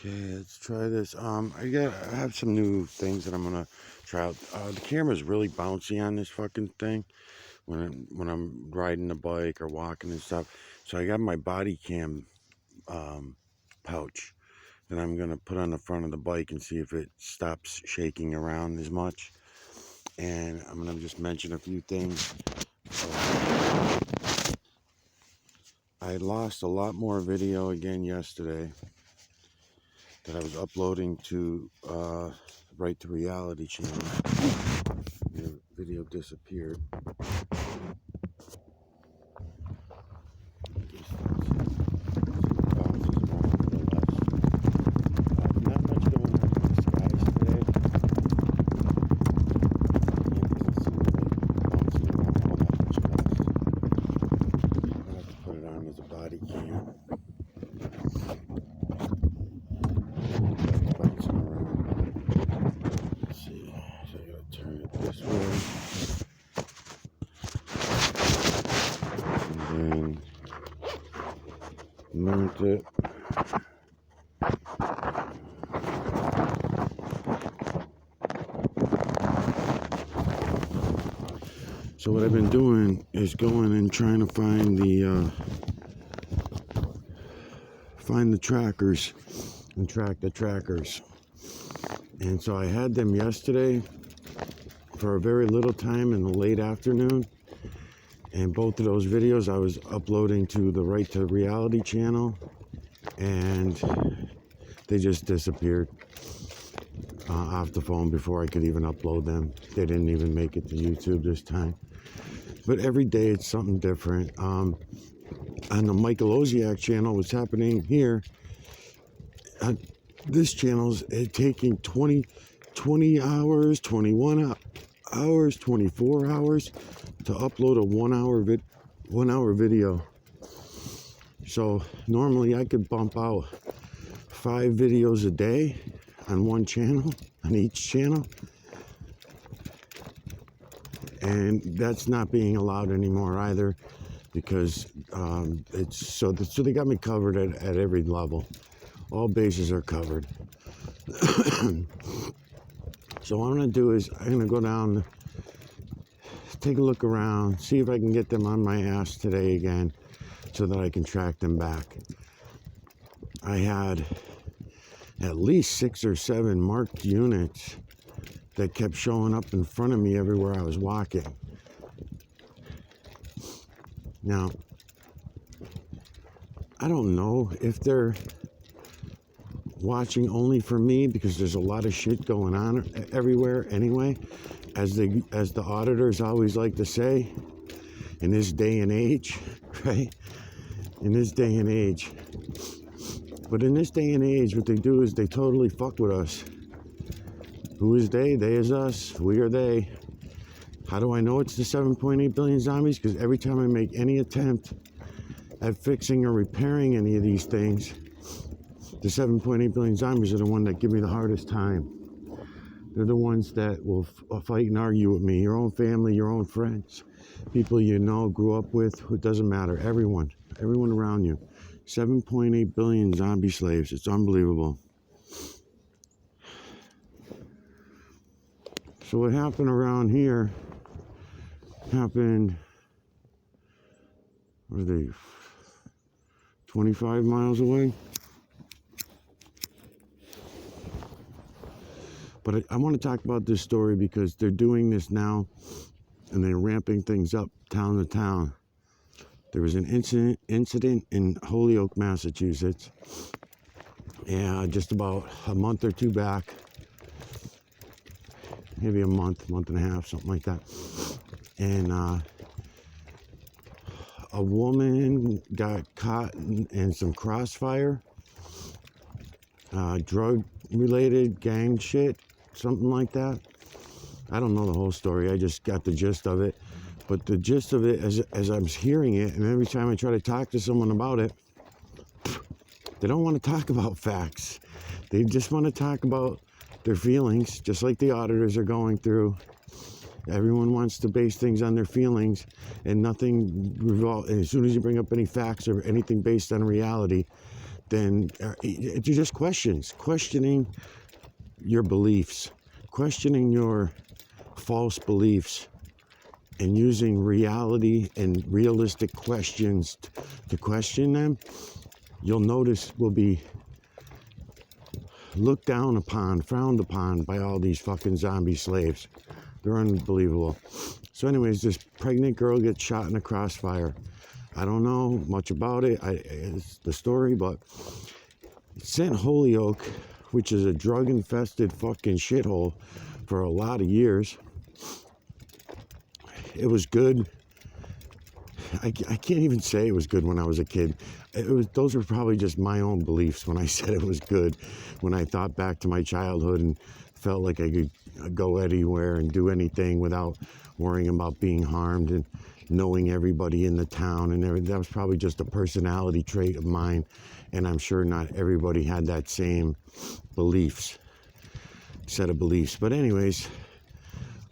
Okay, let's try this. I have some new things that I'm gonna try out. The camera's really bouncy on this fucking thing when I'm riding the bike or walking and stuff. So I got my body cam pouch that I'm gonna put on the front of the bike and see if it stops shaking around as much. And I'm gonna just mention a few things. I lost a lot more video again yesterday that I was uploading to Right to Reality channel. The video disappeared. Not much going on in the skies today. It doesn't seem like bouncing around all that much dust. I have to put it on as a body cam. Bouncing around. Let's see. So I gotta turn it this way. And then mount it. So what I've been doing is going and trying to find the trackers and track the trackers. And so I had them yesterday for a very little time in the late afternoon. And both of those videos I was uploading to the Right to Reality channel, and they just disappeared off the phone before I could even upload them. They didn't even make it to YouTube this time. But every day it's something different. On the Michael Oziak channel, what's happening here, this channel's taking 20 hours, 21 hours, 24 hours to upload a 1 hour video. So normally I could bump out 5 videos a day on one channel, on each channel. And that's not being allowed anymore either, because so they got me covered at every level. All bases are covered. So what I'm gonna do is I'm gonna go down, take a look around, see if I can get them on my ass today again, so that I can track them back. I had at least 6 or 7 marked units that kept showing up in front of me everywhere I was walking. Now, I don't know if they're watching only for me, because there's a lot of shit going on everywhere anyway, as the auditors always like to say, in this day and age, right? In this day and age. But in this day and age, what they do is they totally fuck with us. Who is they? They is us. We are they. How do I know it's the 7.8 billion zombies? Because every time I make any attempt at fixing or repairing any of these things, the 7.8 billion zombies are the ones that give me the hardest time. They're the ones that will fight and argue with me. Your own family, your own friends, people you know, grew up with, it doesn't matter. Everyone around you. 7.8 billion zombie slaves. It's unbelievable. So what happened around here happened, what are they, 25 miles away? But I want to talk about this story because they're doing this now and they're ramping things up town to town. There was an incident in Holyoke, Massachusetts, just about a month or two back. Maybe a month and a half, something like that. And a woman got caught in some crossfire, drug-related gang shit, something like that. I don't know the whole story. I just got the gist of it. But the gist of it, as I was hearing it, and every time I try to talk to someone about it, they don't want to talk about facts. They just want to talk about their feelings, just like the auditors are going through. Everyone wants to base things on their feelings, and nothing as soon as you bring up any facts or anything based on reality, then they're just questioning your beliefs, questioning your false beliefs, and using reality and realistic questions to question them. You'll notice will be looked down upon, frowned upon by all these fucking zombie slaves. They're unbelievable. So anyways, this pregnant girl gets shot in a crossfire. I don't know much about it. It's the story, but it's in Holyoke, which is a drug-infested fucking shithole for a lot of years. It was good. I can't even say it was good when I was a kid. Those were probably just my own beliefs when I said it was good. When I thought back to my childhood and felt like I could go anywhere and do anything without worrying about being harmed and knowing everybody in the town and everything. That was probably just a personality trait of mine, and I'm sure not everybody had that same set of beliefs. But anyways,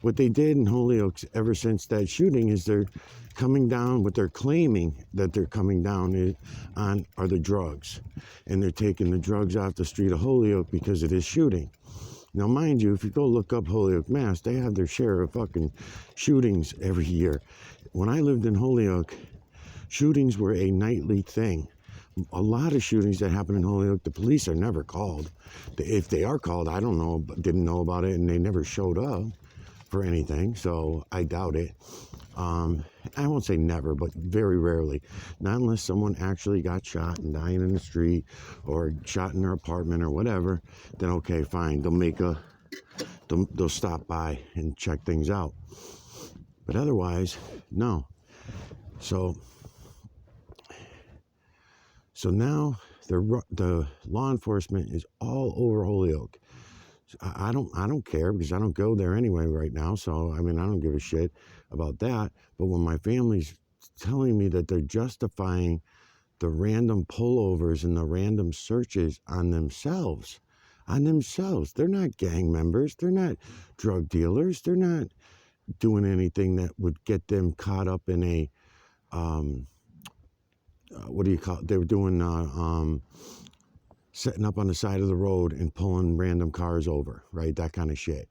what they did in Holyoke ever since that shooting is they're coming down, what they're claiming that they're coming down on are the drugs. And they're taking the drugs off the street of Holyoke because of this shooting. Now, mind you, if you go look up Holyoke, Mass, they have their share of fucking shootings every year. When I lived in Holyoke, shootings were a nightly thing. A lot of shootings that happen in Holyoke, the police are never called. If they are called, I don't know, didn't know about it, and they never showed up for anything, so I doubt it. I won't say never, but very rarely. Not unless someone actually got shot and dying in the street or shot in their apartment or whatever, then okay, fine. They'll stop by and check things out. But otherwise, no. So now the law enforcement is all over Holyoke. I don't care because I don't go there anyway right now. So, I mean, I don't give a shit about that. But when my family's telling me that they're justifying the random pullovers and the random searches on themselves, they're not gang members. They're not drug dealers. They're not doing anything that would get them caught up in a, what do you call it? They were doing, setting up on the side of the road and pulling random cars over, right? That kind of shit.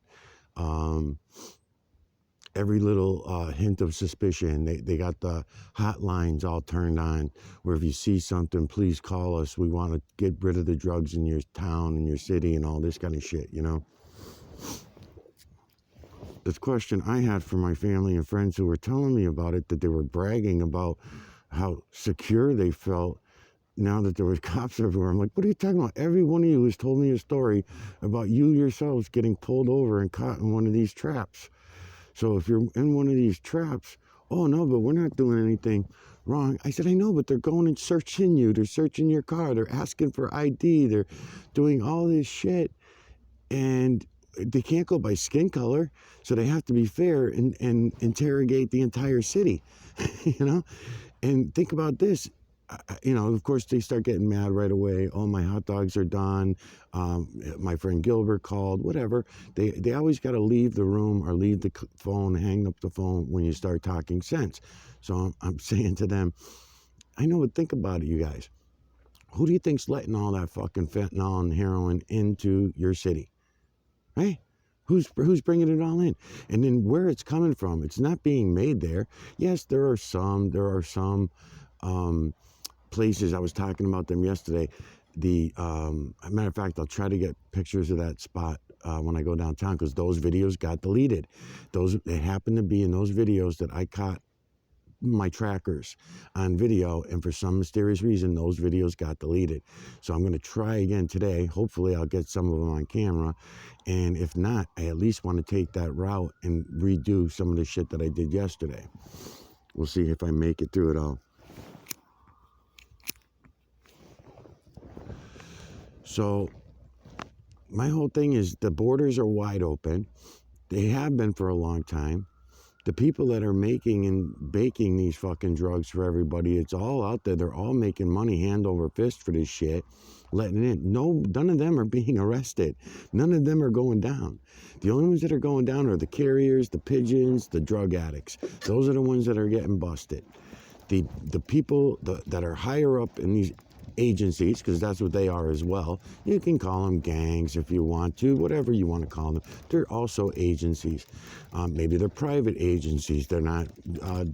Every little hint of suspicion, they got the hotlines all turned on, where if you see something, please call us. We want to get rid of the drugs in your town and your city and all this kind of shit, you know? The question I had for my family and friends who were telling me about it, that they were bragging about how secure they felt now that there was cops everywhere. I'm like, what are you talking about? Every one of you has told me a story about you yourselves getting pulled over and caught in one of these traps. So if you're in one of these traps, oh no, but we're not doing anything wrong. I said, I know, but they're going and searching you. They're searching your car. They're asking for ID. They're doing all this shit. And they can't go by skin color. So they have to be fair and interrogate the entire city, you know? And think about this. You know, of course, they start getting mad right away. Oh, my hot dogs are done. My friend Gilbert called, whatever. They always got to leave the room or leave the phone, hang up the phone when you start talking sense. So I'm saying to them, I know, but think about it, you guys. Who do you think's letting all that fucking fentanyl and heroin into your city? Right? Who's bringing it all in? And then where it's coming from, it's not being made there. Yes, there are some places. I was talking about them yesterday. Matter of fact, I'll try to get pictures of that spot when I go downtown, because those videos got deleted. It happened to be in those videos that I caught my trackers on video, and for some mysterious reason, those videos got deleted. So I'm going to try again today. Hopefully I'll get some of them on camera, and if not, I at least want to take that route and redo some of the shit that I did yesterday. We'll see if I make it through it all. So my whole thing is the borders are wide open. They have been for a long time. The people that are making and baking these fucking drugs for everybody, it's all out there. They're all making money hand over fist for this shit, letting it in. None of them are being arrested. None of them are going down. The only ones that are going down are the carriers, the pigeons, the drug addicts. Those are the ones that are getting busted. The people that are higher up in these agencies, because that's what they are as well. You can call them gangs if you want to, whatever you want to call them. They're also agencies. Maybe they're private agencies. They're not,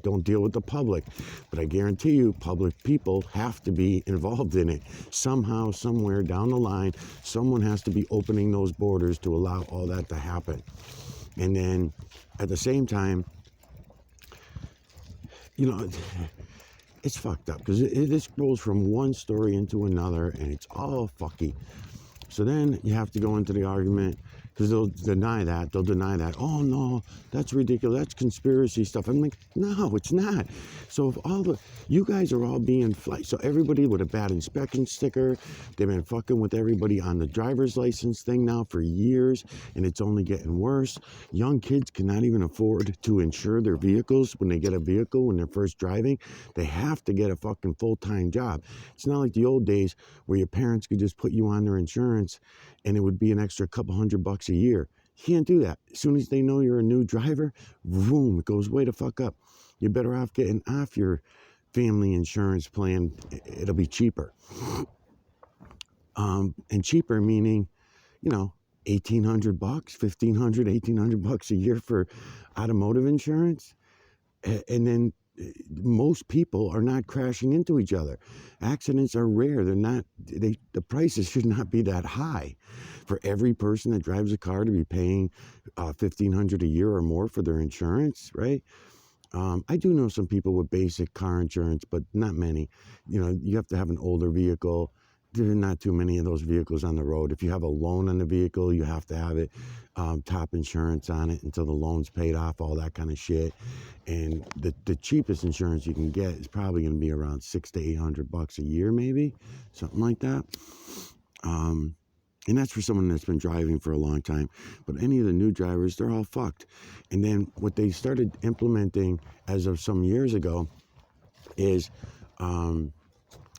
don't deal with the public. But I guarantee you, public people have to be involved in it. Somehow, somewhere down the line, someone has to be opening those borders to allow all that to happen. And then at the same time, you know, it's fucked up because this goes from one story into another and it's all fucky. So then you have to go into the argument because they'll deny that. They'll deny that. Oh, no, that's ridiculous. That's conspiracy stuff. I'm like, no, it's not. So if you guys are all being so everybody with a bad inspection sticker, they've been fucking with everybody on the driver's license thing now for years, and it's only getting worse. Young kids cannot even afford to insure their vehicles when they get a vehicle when they're first driving. They have to get a fucking full-time job. It's not like the old days where your parents could just put you on their insurance and it would be an extra couple $100 a year. You can't do that. As soon as they know you're a new driver, boom, it goes way the fuck up. You're better off getting off your family insurance plan. It'll be cheaper. And cheaper meaning, $1,800, $1,500, $1,800 a year for automotive insurance. And then most people are not crashing into each other. Accidents are rare. The prices should not be that high for every person that drives a car to be paying $1,500 a year or more for their insurance, right? I do know some people with basic car insurance, but not many. You have to have an older vehicle. There are not too many of those vehicles on the road. If you have a loan on the vehicle, you have to have it top insurance on it until the loan's paid off, all that kind of shit. And the cheapest insurance you can get is probably going to be around $600 to $800 a year, maybe something like that. And that's for someone that's been driving for a long time. But any of the new drivers, they're all fucked. And then what they started implementing as of some years ago is,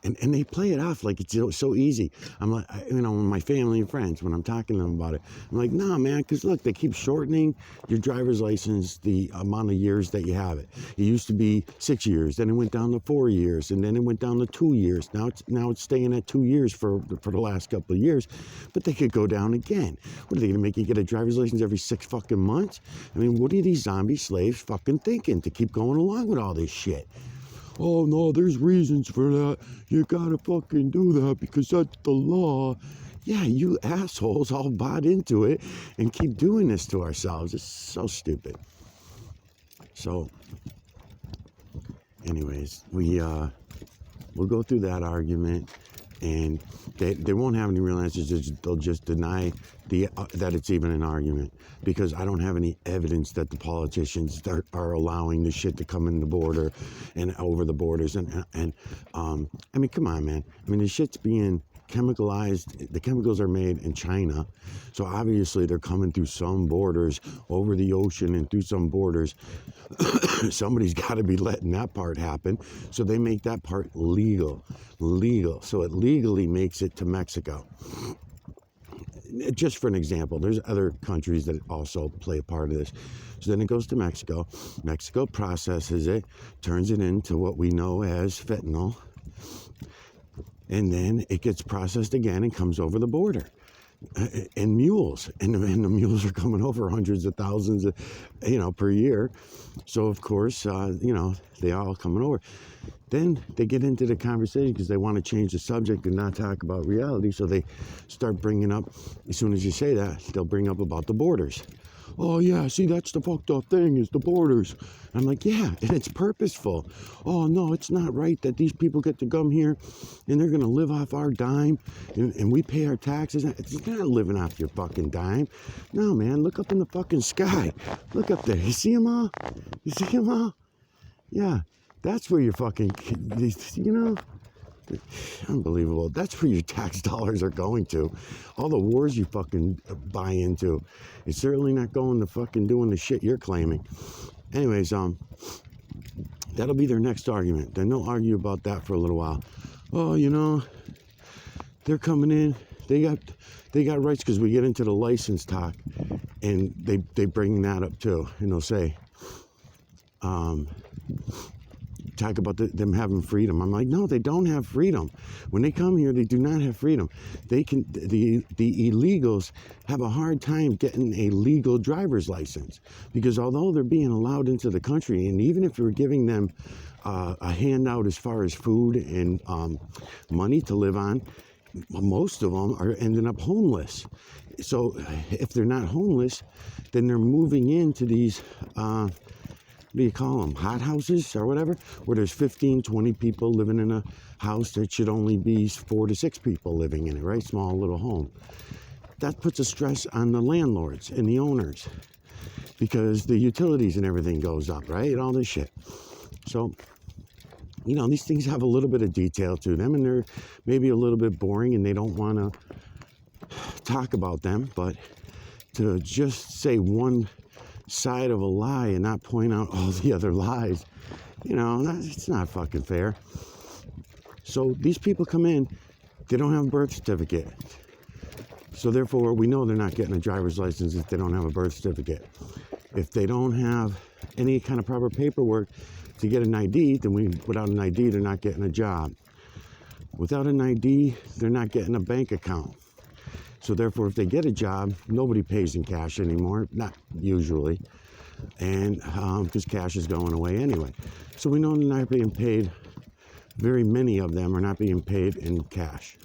and they play it off like it's so easy. I'm like, with my family and friends, when I'm talking to them about it, I'm like, nah, man, because look, they keep shortening your driver's license, the amount of years that you have it. It used to be 6 years, then it went down to 4 years, and then it went down to 2 years. Now it's staying at 2 years for the last couple of years, but they could go down again. What are they going to make you get a driver's license every 6 fucking months? I mean, what are these zombie slaves fucking thinking to keep going along with all this shit? Oh, no, there's reasons for that. You gotta fucking do that because that's the law. Yeah, you assholes all bought into it and keep doing this to ourselves. It's so stupid. So, anyways, we'll go through that argument, and they won't have any real answers. They'll just deny that it's even an argument, because I don't have any evidence that the politicians are allowing the shit to come in the border and over the borders. And I mean, come on, man. I mean, the shit's being chemicalized. The chemicals are made in China, so obviously they're coming through some borders, over the ocean and through some borders. Somebody's got to be letting that part happen, so they make that part legal, so it legally makes it to Mexico. Just for an example, there's other countries that also play a part of this. So then it goes to Mexico. Mexico processes it, turns it into what we know as fentanyl, and then it gets processed again and comes over the border. And mules, and the mules are coming over hundreds of thousands, per year. So of course, they are all coming over. Then they get into the conversation because they want to change the subject and not talk about reality. So they start bringing up, as soon as you say that, they'll bring up about the borders. Oh yeah, see, that's the fucked up thing, is the borders. I'm like, yeah, and it's purposeful. Oh no, it's not right that these people get to come here and they're gonna live off our dime and we pay our taxes. It's not living off your fucking dime. No, man, look up in the fucking sky. Look up there. You see them all? You see them all? Yeah, that's where your fucking, unbelievable. That's where your tax dollars are going to. All the wars you fucking buy into. It's certainly not going to fucking doing the shit you're claiming. Anyways, that'll be their next argument. Then they'll argue about that for a little while. Oh, they're coming in. They got rights, because we get into the license talk, and they bring that up too. And they'll say, talk about them having freedom. I'm like, no, they don't have freedom. When they come here, they do not have freedom. The illegals have a hard time getting a legal driver's license, because although they're being allowed into the country, and even if we're giving them a handout as far as food and money to live on, most of them are ending up homeless. So if they're not homeless, then they're moving into these what do you call them, hot houses or whatever, where there's 15, 20 people living in a house that should only be 4 to 6 people living in it, right? Small little home. That puts a stress on the landlords and the owners, because the utilities and everything goes up, right? All this shit. So, you know, these things have a little bit of detail to them, and they're maybe a little bit boring, and they don't want to talk about them. But to just say one side of a lie and not point out all the other lies, you know, it's not fucking fair. So these people come in, they don't have a birth certificate. So therefore, we know they're not getting a driver's license if they don't have a birth certificate. If they don't have any kind of proper paperwork to get an ID, then without an ID, they're not getting a job. Without an ID, they're not getting a bank account. So therefore, if they get a job, nobody pays in cash anymore, not usually, and because cash is going away anyway. So we know they're not being paid. Very many of them are not being paid in cash.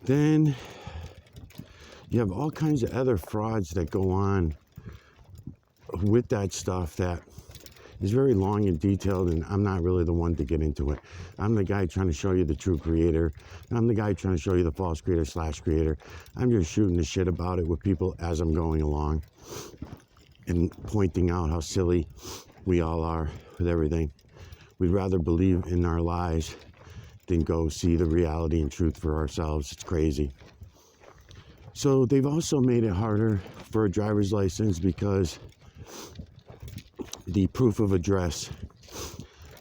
Then you have all kinds of other frauds that go on with that stuff that is very long and detailed, and I'm not really the one to get into it. I'm the guy trying to show you the true creator. I'm the guy trying to show you the false creator / creator. I'm just shooting the shit about it with people as I'm going along and pointing out how silly we all are with everything. We'd rather believe in our lies than go see the reality and truth for ourselves. It's crazy. So they've also made it harder for a driver's license because the proof of address.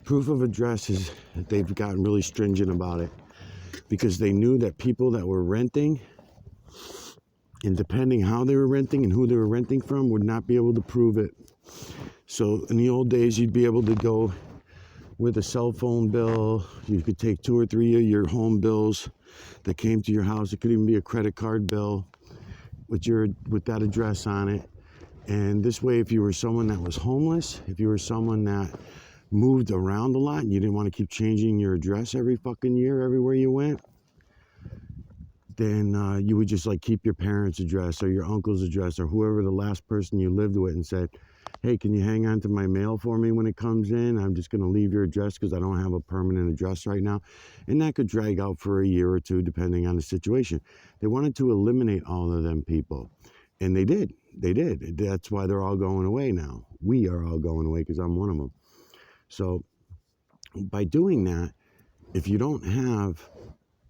Proof of address is, they've gotten really stringent about it, because they knew that people that were renting, and depending how they were renting and who they were renting from, would not be able to prove it. So in the old days, you'd be able to go with a cell phone bill. You could take 2 or 3 of your home bills that came to your house. It could even be a credit card bill with that address on it. And this way, if you were someone that was homeless, if you were someone that moved around a lot and you didn't want to keep changing your address every fucking year everywhere you went, then you would just like keep your parents' address or your uncle's address or whoever the last person you lived with, and said, hey, can you hang on to my mail for me when it comes in? I'm just going to leave your address because I don't have a permanent address right now. And that could drag out for a year or two depending on the situation. They wanted to eliminate all of them people. And they did. They did. That's why they're all going away now. We are all going away because I'm one of them. So by doing that, if you don't have,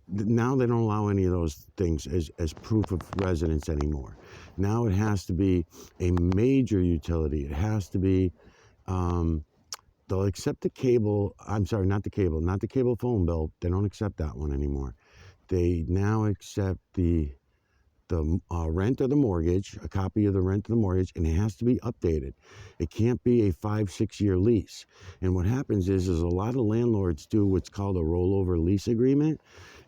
now they don't allow any of those things as proof of residence anymore. Now it has to be a major utility. It has to be, they'll accept the cable, I'm sorry, not the cable phone bill. They don't accept that one anymore. They now accept the rent or the mortgage, a copy of the rent or the mortgage, and it has to be updated. It can't be a 5-6 year lease. And what happens is a lot of landlords do what's called a rollover lease agreement.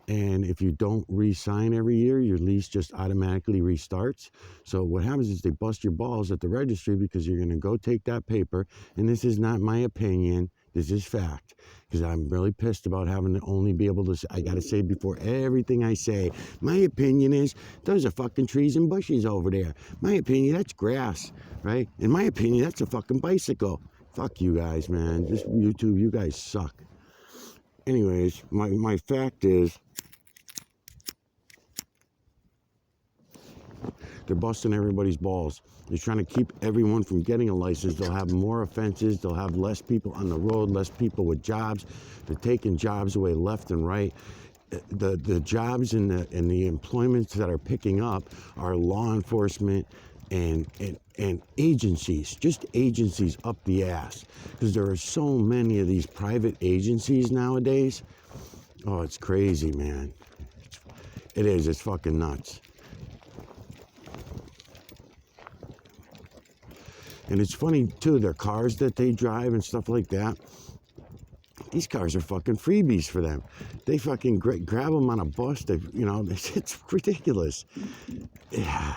And if you don't re-sign every year, your lease just automatically restarts. So what happens is they bust your balls at the registry because you're going to go take that paper. And this is not my opinion. This is fact. Because I'm really pissed about having to only be able to, I got to say before everything I say, my opinion is, those are fucking trees and bushes over there. My opinion, that's grass, right? In my opinion, that's a fucking bicycle. Fuck you guys, man. Just YouTube, you guys suck. Anyways, my fact is, they're busting everybody's balls. They're trying to keep everyone from getting a license. They'll have more offenses. They'll have less people on the road, less people with jobs. They're taking jobs away left and right. The jobs and the employments that are picking up are law enforcement and agencies, just agencies up the ass. Because there are so many of these private agencies nowadays. Oh, it's crazy, man. It is. It's fucking nuts. And it's funny too, their cars that they drive and stuff like that. These cars are fucking freebies for them. They fucking grab them on a bus. They, you know, it's ridiculous. Yeah.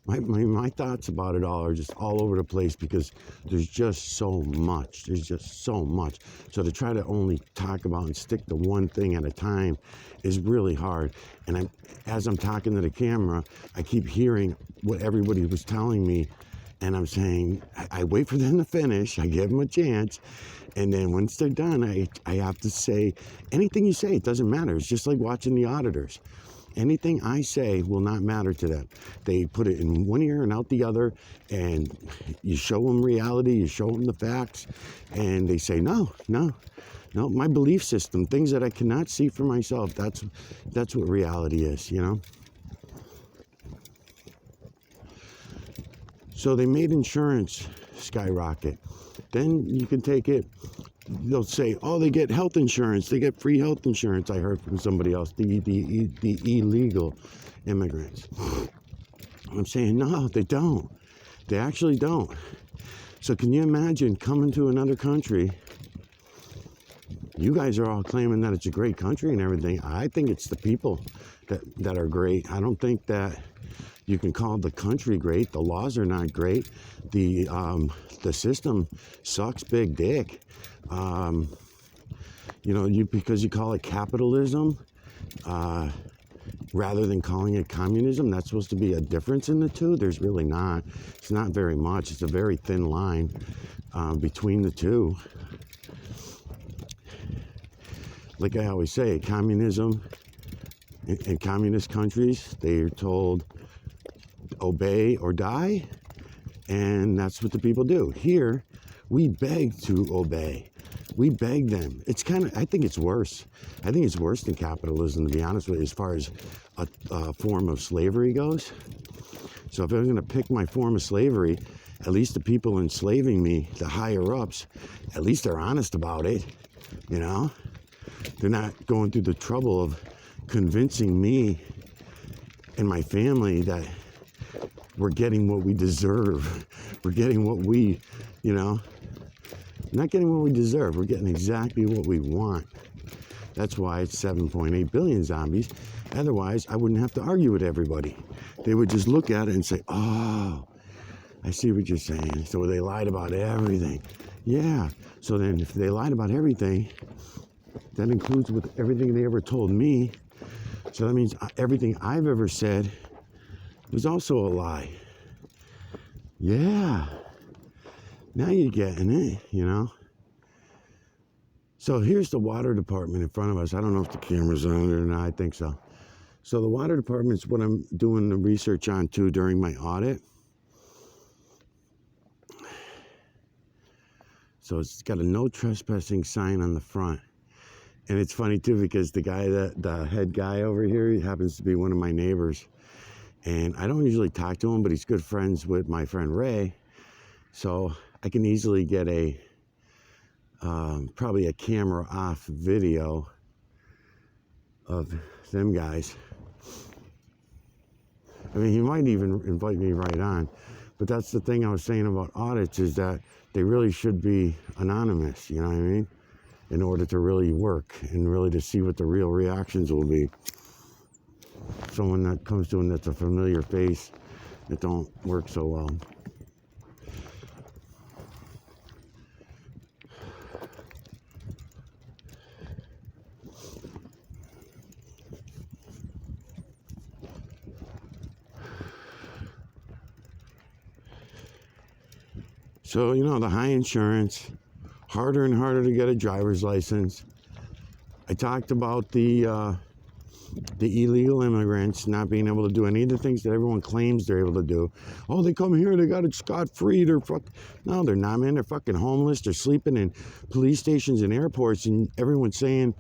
My thoughts about it all are just all over the place because there's just so much. There's just so much. So to try to only talk about and stick to one thing at a time is really hard. And as I'm talking to the camera, I keep hearing what everybody was telling me. And I'm saying, I wait for them to finish. I give them a chance. And then once they're done, I have to say, anything you say, it doesn't matter. It's just like watching the auditors. Anything I say will not matter to them. They put it in one ear and out the other, and you show them reality, you show them the facts, and they say, no, my belief system, things that I cannot see for myself, that's what reality is, you know? So they made insurance skyrocket. Then you can take it, they'll say, oh, they get health insurance. They get free health insurance. I heard from somebody else, the illegal immigrants. I'm saying, no, they don't. They actually don't. So can you imagine coming to another country? You guys are all claiming that it's a great country and everything. I think it's the people that are great. I don't think that you can call the country great. The laws are not great. The system sucks big dick. You know, because you call it capitalism, rather than calling it communism, that's supposed to be a difference in the two. There's really not. It's not very much. It's a very thin line between the two. Like I always say, communism in communist countries, they are told obey or die, and that's what the people do. Here, we beg to obey. We beg them. It's I think it's worse. I think it's worse than capitalism, to be honest with you, as far as a form of slavery goes. So if I was going to pick my form of slavery, at least the people enslaving me, the higher ups, at least they're honest about it, you know? They're not going through the trouble of convincing me and my family that we're getting what we deserve. We're getting what we, you know, not getting what we deserve. We're getting exactly what we want. That's why it's 7.8 billion zombies. Otherwise, I wouldn't have to argue with everybody. They would just look at it and say, oh, I see what you're saying. So they lied about everything. Yeah. So then if they lied about everything, that includes with everything they ever told me. So that means everything I've ever said was also a lie. Yeah. Now you're getting it, you know? So here's the water department in front of us. I don't know if the camera's on or not. I think so. So the water department is what I'm doing the research on too during my audit. So it's got a no trespassing sign on the front. And it's funny too because the head guy over here, he happens to be one of my neighbors. And I don't usually talk to him, but he's good friends with my friend Ray. So I can easily get probably a camera off video of them guys. I mean, he might even invite me right on. But that's the thing I was saying about audits is that they really should be anonymous, you know what I mean? In order to really work and really to see what the real reactions will be. Someone that comes to him that's a familiar face, it don't work so well. So, you know, the high insurance, harder and harder to get a driver's license. I talked about the illegal immigrants not being able to do any of the things that everyone claims they're able to do. Oh, they come here, they got it scot-free, No, they're not, man. They're fucking homeless. They're sleeping in police stations and airports, and everyone's saying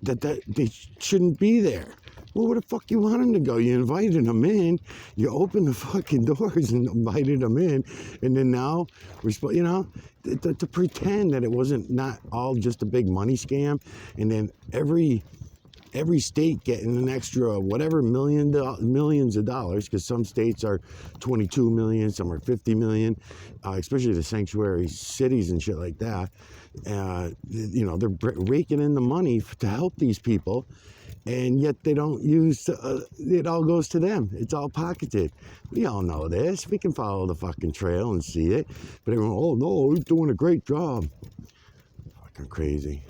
that they shouldn't be there. Well, where the fuck you want them to go? You invited them in, you opened the fucking doors and invited them in, and then now we're supposed, you know, to pretend that it wasn't not all just a big money scam, and then every every state getting an extra whatever millions of dollars, because some states are 22 million, some are 50 million, especially the sanctuary cities and shit like that. They're raking in the money to help these people, and yet they don't use, it all goes to them. It's all pocketed. We all know this. We can follow the fucking trail and see it. But everyone, oh no, he's doing a great job. Fucking crazy.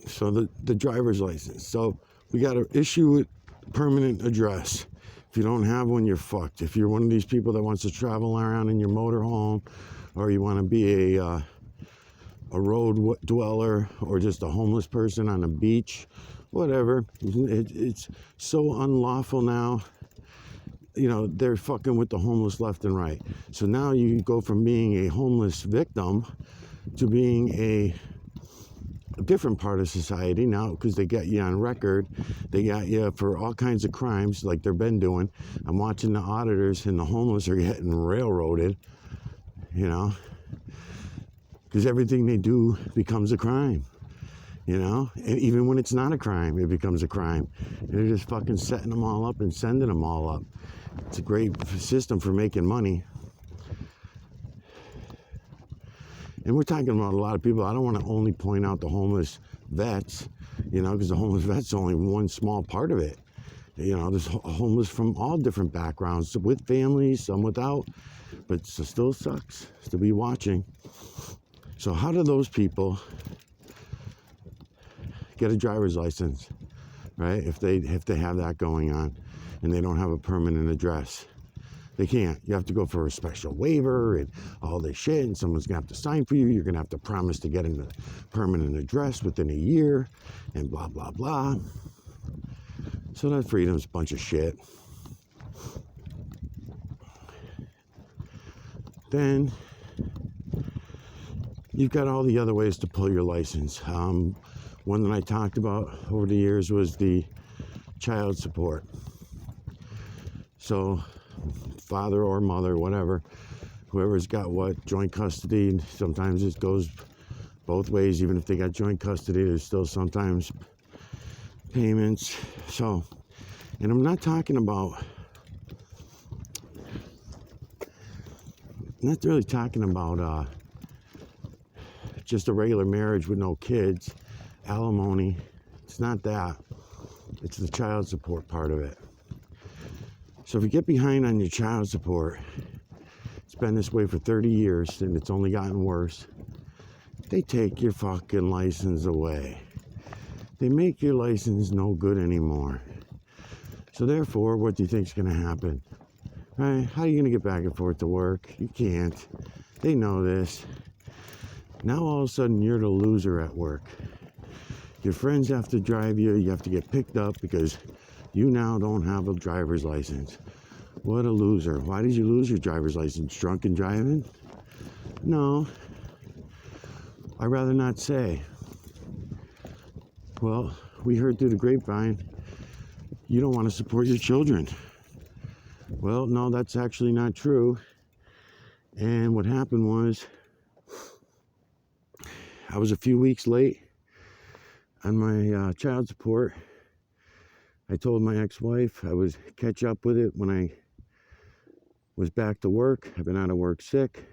So the driver's license. So we got to issue it permanent address. If you don't have one, you're fucked. If you're one of these people that wants to travel around in your motorhome, or you want to be a road dweller, or just a homeless person on a beach, whatever. It's so unlawful now. They're fucking with the homeless left and right. So now you go from being a homeless victim to being a different part of society now, because they got you on record. They got you for all kinds of crimes like they've been doing. I'm watching the auditors, and the homeless are getting railroaded, because everything they do becomes a crime, and even when it's not a crime, it becomes a crime. And they're just fucking setting them all up and sending them all up. It's a great system for making money. And we're talking about a lot of people. I don't want to only point out the homeless vets, because the homeless vets are only one small part of it. There's homeless from all different backgrounds, with families, some without, but it still sucks to be watching. So how do those people get a driver's license, right? If they have that going on and they don't have a permanent address. They can't. You have to go for a special waiver and all this shit, and someone's gonna have to sign for you. You're gonna have to promise to get a permanent address within a year, and blah, blah, blah. So that freedom's a bunch of shit. Then you've got all the other ways to pull your license. One that I talked about over the years was the child support. So father or mother, whatever, whoever's got what, joint custody. Sometimes it goes both ways. Even if they got joint custody, there's still sometimes payments. So, and I'm not talking about, not really talking about just a regular marriage with no kids, alimony. It's not that. It's the child support part of it. So if you get behind on your child support, it's been this way for 30 years and it's only gotten worse, they take your fucking license away. They make your license no good anymore. So therefore, what do you think is going to happen? Right? How are you going to get back and forth to work? You can't. They know this. Now all of a sudden you're the loser at work. Your friends have to drive you. You have to get picked up because you now don't have a driver's license. What a loser. Why did you lose your driver's license? Drunk and driving? No. I'd rather not say. Well, we heard through the grapevine, you don't want to support your children. Well, no, that's actually not true. And what happened was, I was a few weeks late on my child support. I told my ex-wife I would catch up with it when I was back to work. I've been out of work sick.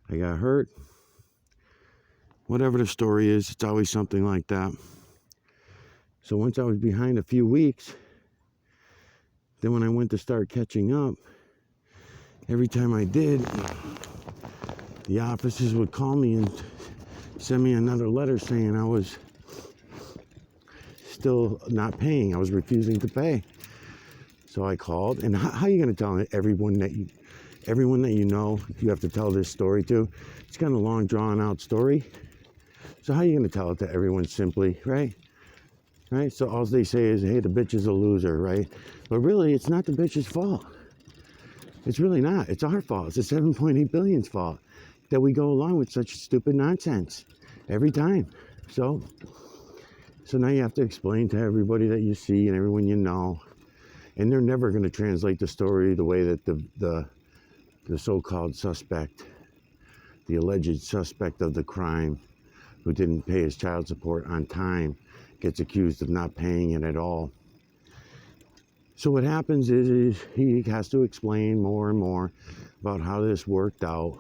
I got hurt. Whatever the story is, it's always something like that. So once I was behind a few weeks, then when I went to start catching up, every time I did, the officers would call me and send me another letter saying I was still not paying. I was refusing to pay. So I called, and how are you going to tell everyone that you know you have to tell this story to? It's kind of a long, drawn-out story. So how are you going to tell it to everyone simply, right? Right? So all they say is, hey, the bitch is a loser, right? But really, it's not the bitch's fault. It's really not. It's our fault. It's the 7.8 billion's fault that we go along with such stupid nonsense every time. So now you have to explain to everybody that you see and everyone you know And they're never going to translate the story the way that the so-called suspect, the alleged suspect of the crime, who didn't pay his child support on time, gets accused of not paying it at all. So what happens is he has to explain more and more about how this worked out,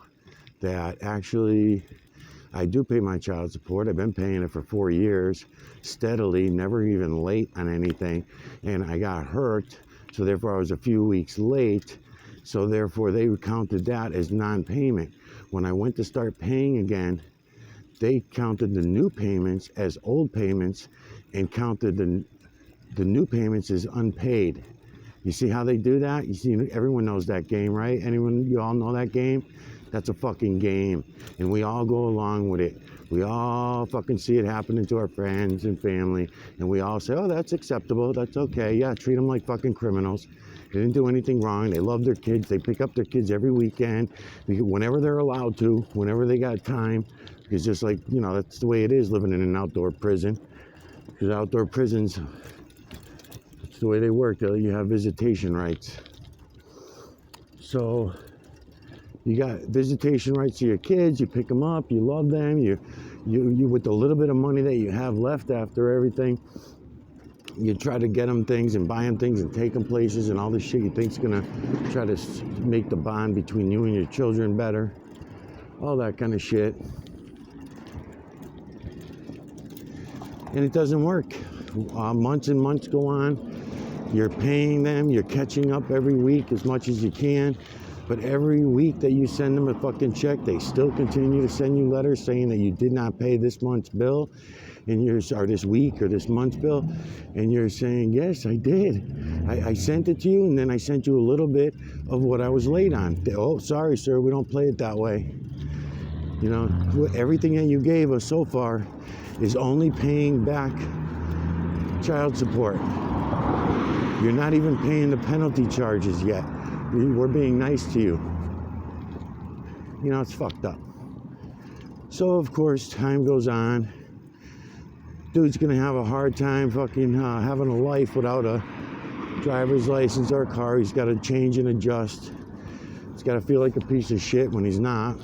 that actually I do pay my child support. I've been paying it for 4 years, steadily, never even late on anything. And I got hurt, so therefore I was a few weeks late. So therefore they counted that as non-payment. When I went to start paying again, they counted the new payments as old payments and counted the new payments as unpaid. You see how they do that? You see, everyone knows that game, right? You all know that game? That's a fucking game. And we all go along with it. We all fucking see it happening to our friends and family. And we all say, oh, that's acceptable. That's okay. Yeah, treat them like fucking criminals. They didn't do anything wrong. They love their kids. They pick up their kids every weekend, whenever they're allowed to, whenever they got time. It's just like, that's the way it is living in an outdoor prison. Because outdoor prisons, it's the way they work. You have visitation rights. So you got visitation rights to your kids. You pick them up. You love them. You with the little bit of money that you have left after everything, you try to get them things and buy them things and take them places and all this shit you think's gonna try to make the bond between you and your children better. All that kind of shit. And it doesn't work. Months and months go on. You're paying them. You're catching up every week as much as you can. But every week that you send them a fucking check, they still continue to send you letters saying that you did not pay this month's bill, or this week or this month's bill. And you're saying, yes, I did. I sent it to you, and then I sent you a little bit of what I was late on. Oh, sorry, sir, we don't play it that way. Everything that you gave us so far is only paying back child support. You're not even paying the penalty charges yet. We're being nice to you. It's fucked up. So, of course, time goes on. Dude's gonna have a hard time fucking having a life without a driver's license or a car. He's got to change and adjust. He's got to feel like a piece of shit when he's not.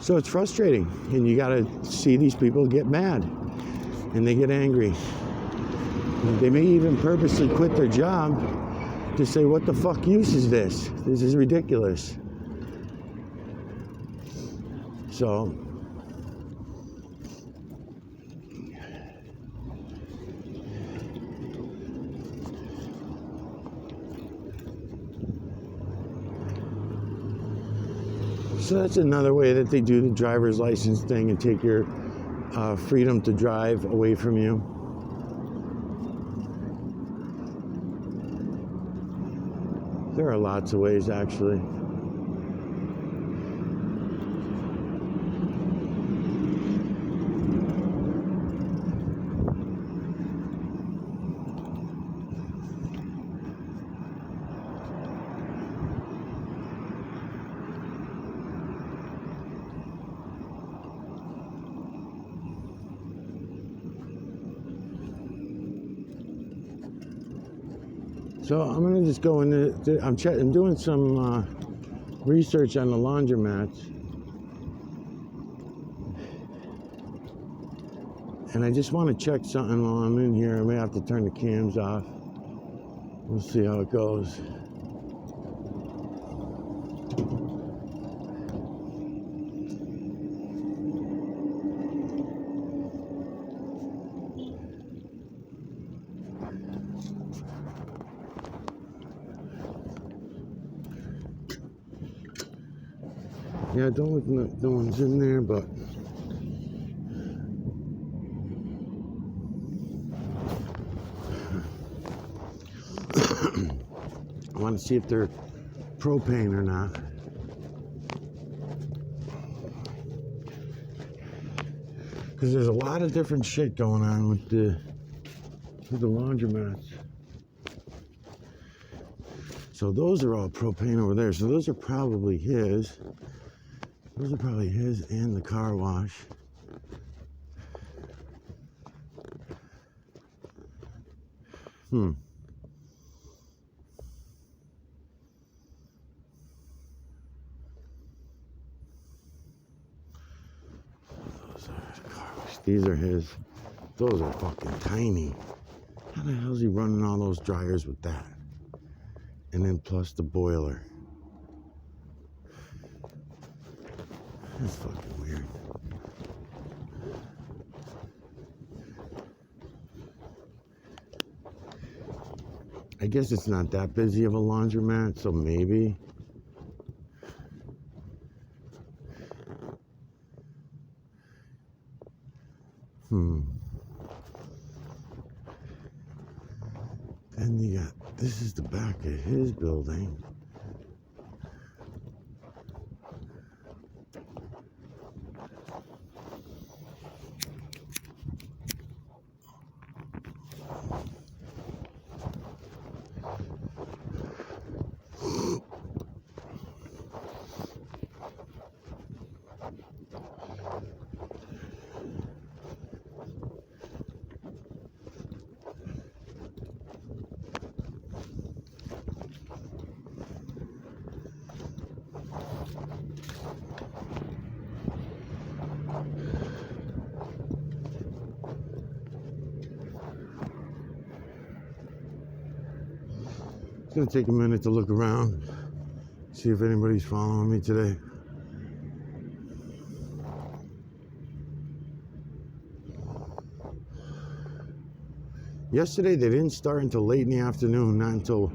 So it's frustrating, and you got to see these people get mad, and they get angry. They may even purposely quit their job to say, what the fuck use is this? This is ridiculous. So that's another way that they do the driver's license thing and take your freedom to drive away from you. There are lots of ways, actually. So I'm gonna just go into. I'm doing some research on the laundromats, and I just want to check something while I'm in here. I may have to turn the cams off. We'll see how it goes. Yeah, don't look like no one's in there, but I want to see if they're propane or not. Because there's a lot of different shit going on with the laundromats. So those are all propane over there. So those are probably his. Those are probably his and the car wash. These are his. Those are fucking tiny. How the hell is he running all those dryers with that? And then plus the boiler. That's fucking weird. I guess it's not that busy of a laundromat, so maybe. And you got, this is the back of his building. It's gonna take a minute to look around, see if anybody's following me today. Yesterday they didn't start until late in the afternoon, not until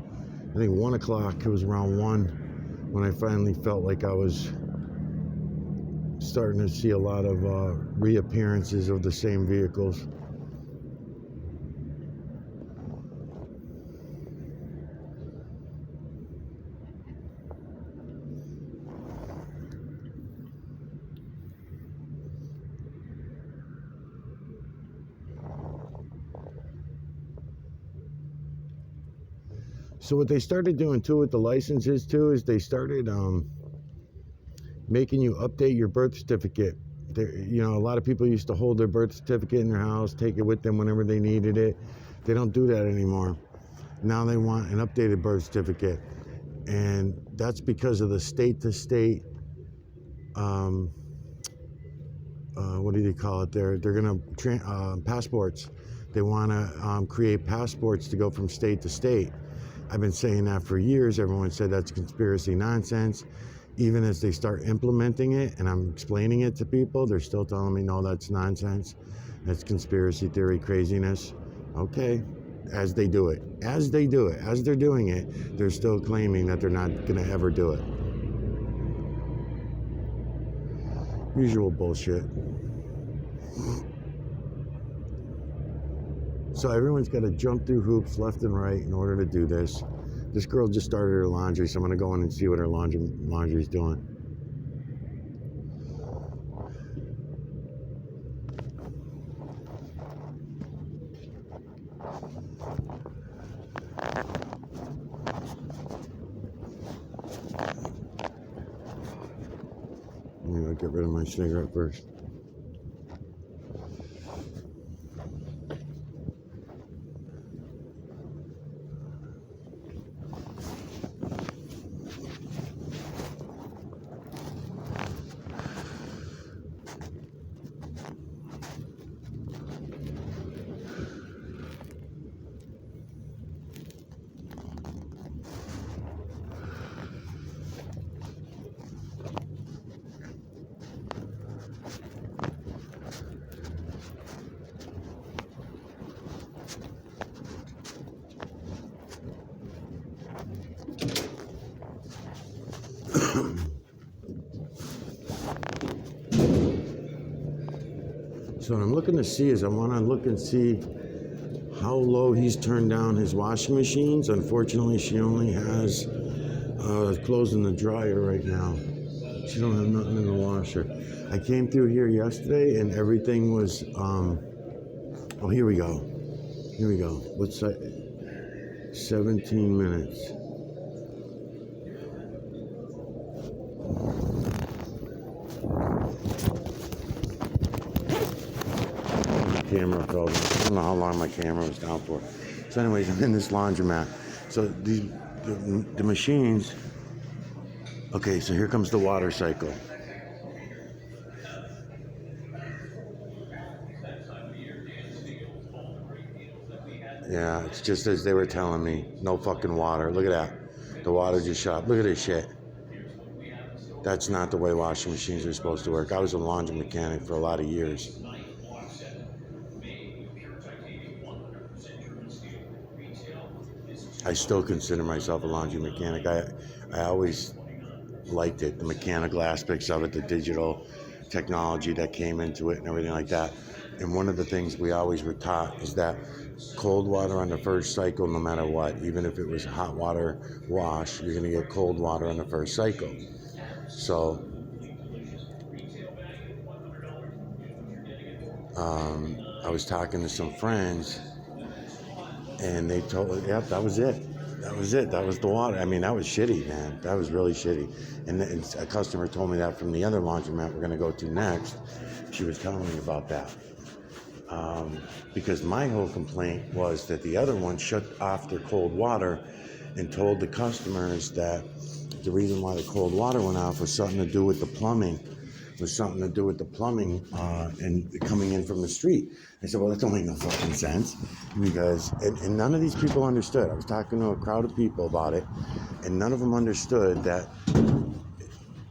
I think 1 o'clock. It was around 1 when I finally felt like I was starting to see a lot of reappearances of the same vehicles. So what they started doing too with the licenses too is they started making you update your birth certificate. You know, a lot of people used to hold their birth certificate in their house, take it with them whenever they needed it. They don't do that anymore. Now they want an updated birth certificate, and that's because of the state to state. What do they call it? They're gonna passports. They want to create passports to go from state to state. I've been saying that for years. Everyone said that's conspiracy nonsense. Even as they start implementing it and I'm explaining it to people, they're still telling me, no, that's nonsense. That's conspiracy theory craziness. Okay, as they do it. As they're doing it, they're still claiming that they're not going to ever do it. Usual bullshit. So everyone's got to jump through hoops left and right in order to do this. This girl just started her laundry, so I'm going to go in and see what her laundry's doing. Maybe I'll get rid of my cigarette first. So what I'm looking to see is I want to look and see how low he's turned down his washing machines. Unfortunately, she only has clothes in the dryer right now. She don't have nothing in the washer. I came through here yesterday and everything was, oh, here we go. Here we go. What's that? 17 minutes. Camera fell. I don't know how long my camera was down for. So anyways, I'm in this laundromat. So the machines, okay, so here comes the water cycle. Yeah, it's just as they were telling me. No fucking water. Look at that. The water just shut up. Look at this shit. That's not the way washing machines are supposed to work. I was a laundry mechanic for a lot of years. I still consider myself a laundry mechanic. I always liked it, the mechanical aspects of it, the digital technology that came into it and everything like that. And one of the things we always were taught is that cold water on the first cycle, no matter what, even if it was hot water wash, you're going to get cold water on the first cycle. So I was talking to some friends, and they told me, yep, that was it. That was it. That was the water. I mean, that was shitty, man. That was really shitty. And a customer told me that from the other laundromat we're going to go to next. She was telling me about that. Because my whole complaint was that the other one shut off their cold water and told the customers that the reason why the cold water went off was something to do with the plumbing. And coming in from the street. I said, well, that don't make no fucking sense, because and none of these people understood. I was talking to a crowd of people about it, and none of them understood that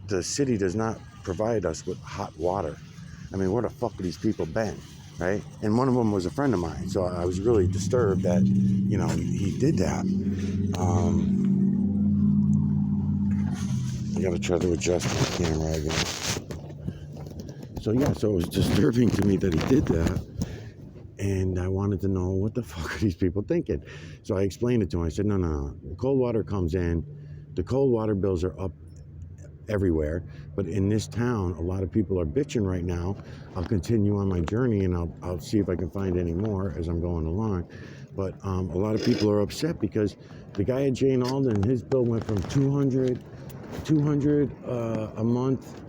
the city does not provide us with hot water. I mean, where the fuck have these people been, right? And one of them was a friend of mine, so I was really disturbed that, you know, he did that. I gotta try to adjust the camera again. So it was disturbing to me that he did that, and I wanted to know what the fuck are these people thinking. So I explained it to him. I said, no. The cold water comes in. The cold water bills are up everywhere, but in this town, a lot of people are bitching right now. I'll continue on my journey, and I'll see if I can find any more as I'm going along. But a lot of people are upset because the guy at Jane Alden, his bill went from 200 a month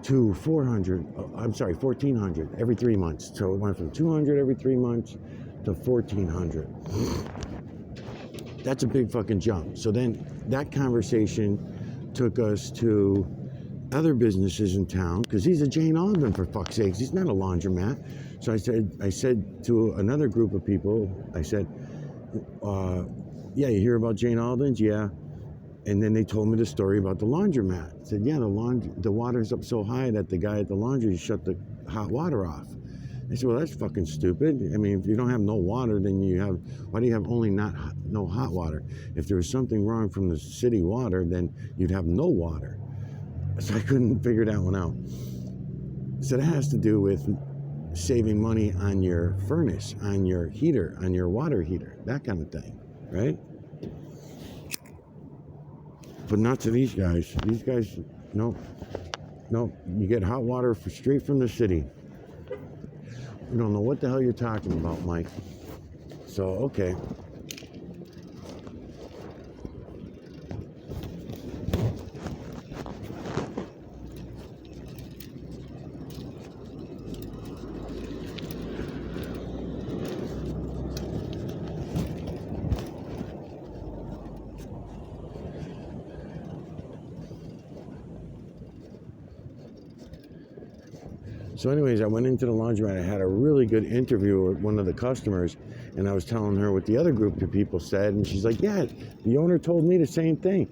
to 1,400 every 3 months. So it went from 200 every 3 months to 1,400. That's a big fucking jump. So then that conversation took us to other businesses in town, because he's a Jane Alden, for fuck's sakes. He's not a laundromat. So I said to another group of people, I said, yeah, you hear about Jane Alden's? Yeah. And then they told me the story about the laundromat. I said, yeah, the water's up so high that the guy at the laundry shut the hot water off. I said, well, that's fucking stupid. I mean, if you don't have no water, then why do you have only no hot water? If there was something wrong from the city water, then you'd have no water. So I couldn't figure that one out. So that has to do with saving money on your furnace, on your heater, on your water heater, that kind of thing, right? But not to these guys. These guys, no. You get hot water straight from the city. You don't know what the hell you're talking about, Mike. So, okay. So anyways, I went into the laundromat. I had a really good interview with one of the customers, and I was telling her what the other group of people said, and she's like, yeah, the owner told me the same thing.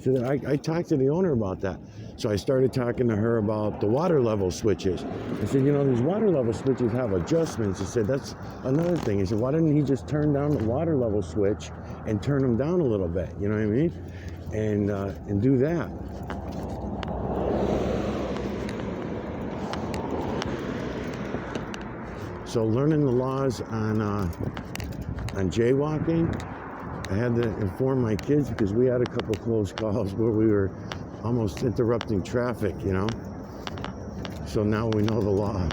So I talked to the owner about that. So I started talking to her about the water level switches. I said, you know, these water level switches have adjustments. I said, that's another thing. He said, why didn't he just turn down the water level switch and turn them down a little bit? You know what I mean? And do that. So learning the laws on jaywalking, I had to inform my kids, because we had a couple close calls where we were almost interrupting traffic, you know. So now we know the law.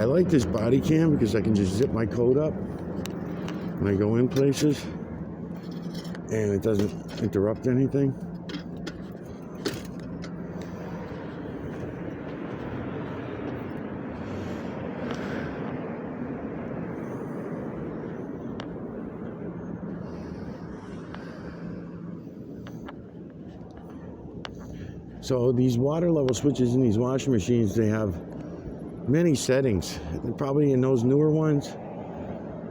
I like this body cam because I can just zip my coat up when I go in places, and it doesn't interrupt anything. So these water level switches in these washing machines, they have many settings. Probably in those newer ones,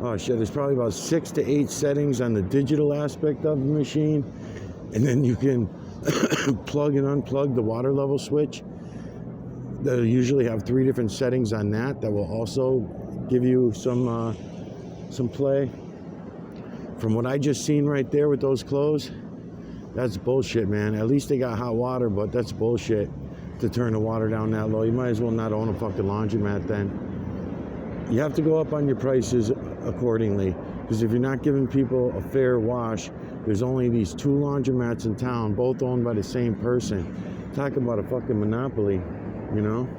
oh shit, there's probably about 6 to 8 settings on the digital aspect of the machine. And then you can plug and unplug the water level switch. They'll usually have 3 different settings on that will also give you some play. From what I just seen right there with those clothes, that's bullshit, man. At least they got hot water, but that's bullshit to turn the water down that low. You might as well not own a fucking laundromat then. You have to go up on your prices accordingly, because if you're not giving people a fair wash, there's only these 2 laundromats in town, both owned by the same person. Talk about a fucking monopoly, you know?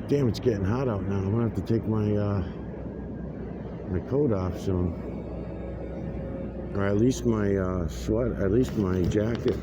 Damn, it's getting hot out now. I'm gonna have to take my my coat off soon, or at least my at least my jacket.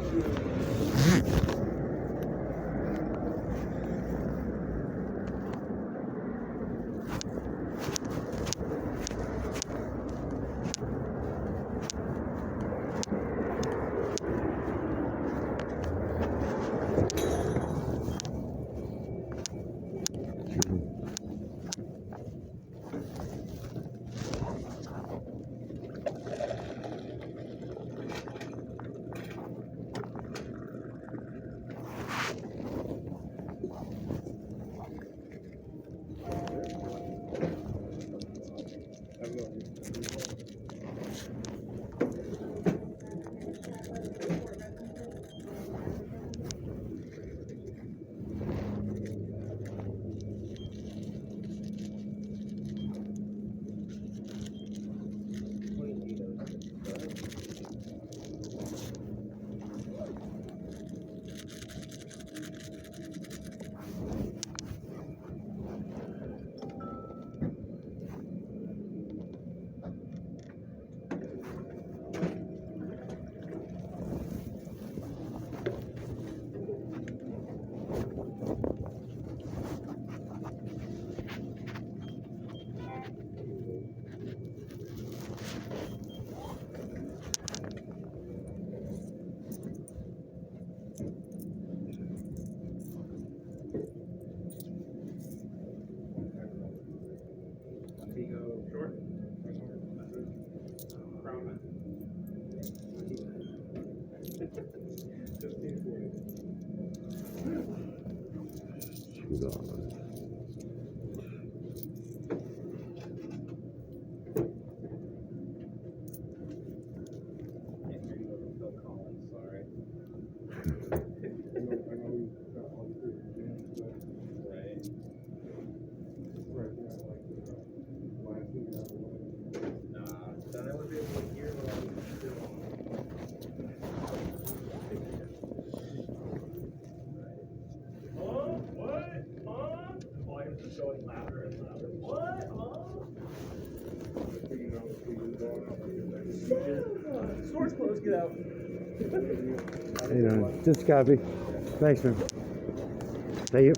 Showing louder and louder. What? Store's closed. Get out. Hey, man. Just copy. Thanks, man. Thank you.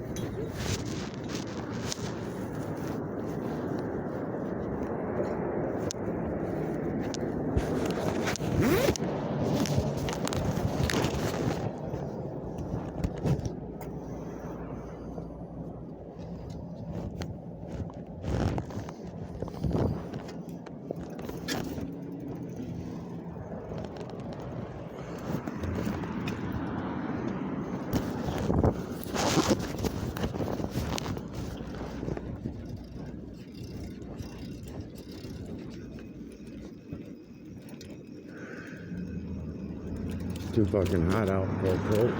Too fucking hot out for a coat.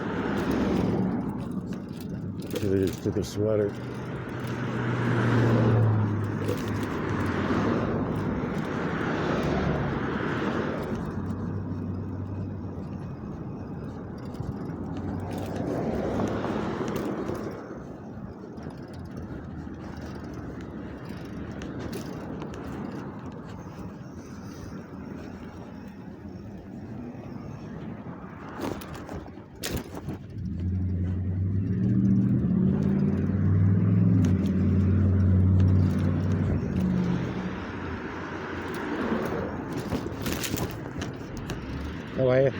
So they just took a sweater. How are you?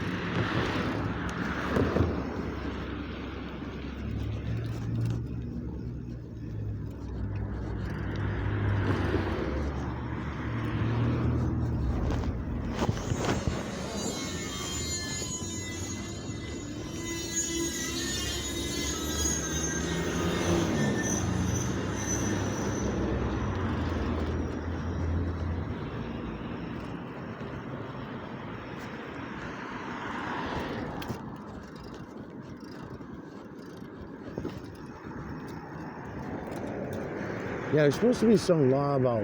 Yeah, there's supposed to be some law about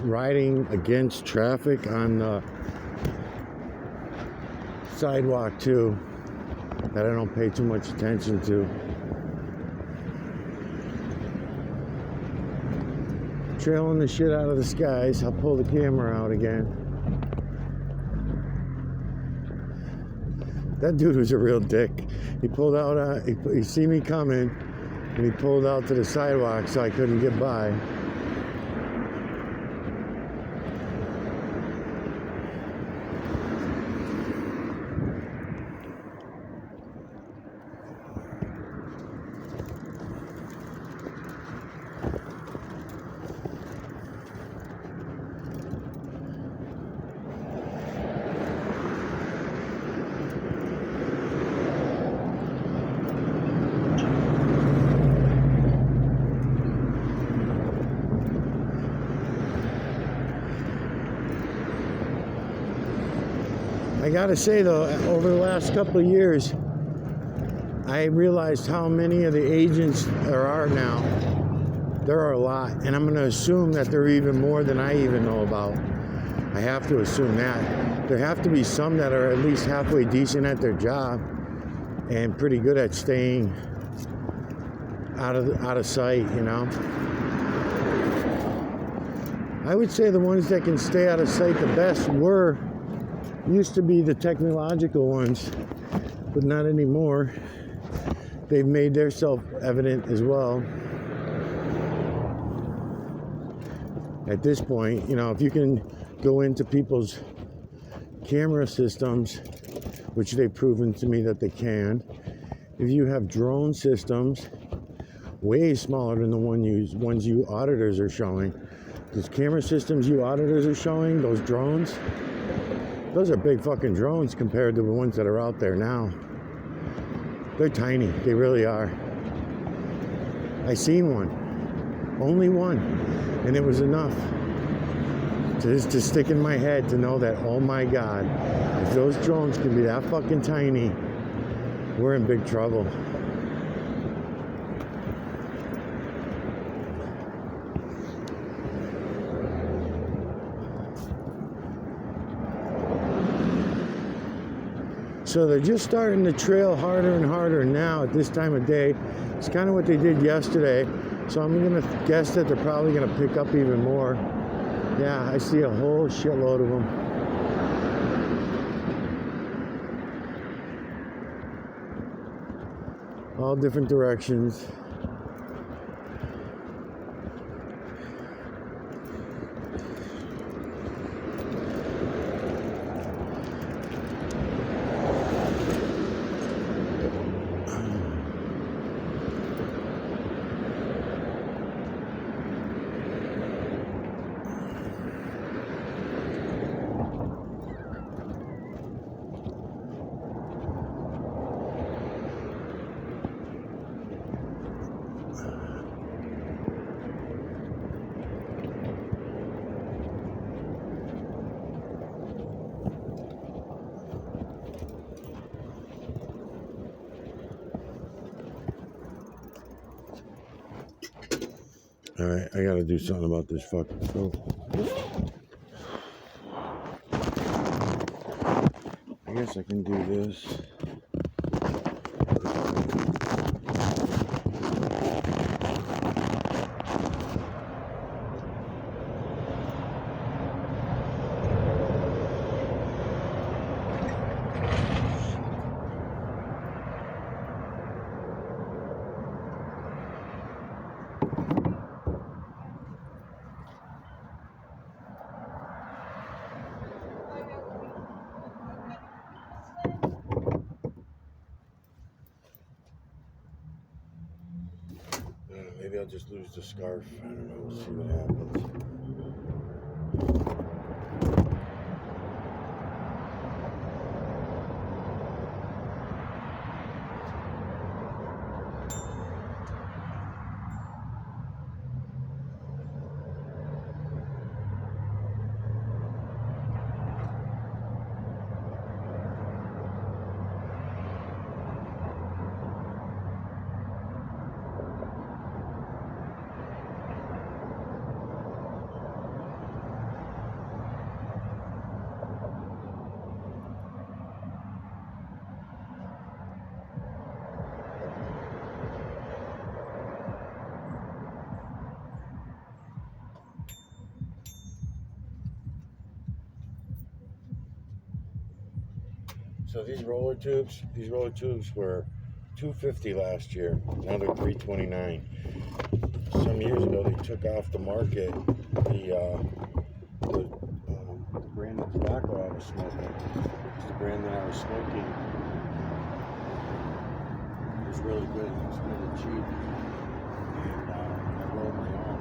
riding against traffic on the sidewalk too, that I don't pay too much attention to. Trailing the shit out of the skies. I'll pull the camera out again. That dude was a real dick. He pulled out, he see me coming, and he pulled out to the sidewalk so I couldn't get by. I gotta say though, over the last couple of years, I realized how many of the agents there are now. There are a lot, and I'm gonna assume that there are even more than I even know about. I have to assume that. There have to be some that are at least halfway decent at their job and pretty good at staying out of sight, you know. I would say the ones that can stay out of sight the best used to be the technological ones, but not anymore. They've made their self-evident as well. At this point, you know, if you can go into people's camera systems, which they've proven to me that they can, if you have drone systems way smaller than the ones you auditors are showing, those camera systems you auditors are showing, those drones, those are big fucking drones compared to the ones that are out there now. They're tiny. They really are. I seen one. Only one. And it was enough to stick in my head to know that, oh my God, if those drones can be that fucking tiny, we're in big trouble. So they're just starting to trail harder and harder now at this time of day. It's kind of what they did yesterday. So I'm gonna guess that they're probably gonna pick up even more. Yeah, I see a whole shitload of them. All different directions. All right, I gotta do something about this fucking stove. I guess I can do this. Maybe I'll just lose the scarf. I don't know. We'll see what happens. So these roller tubes were $250 last year. Now they're $329. Some years ago, they took off the market the brand of tobacco I was smoking. It's the brand that I was smoking. It was really good. It was really cheap. And I rolled my own.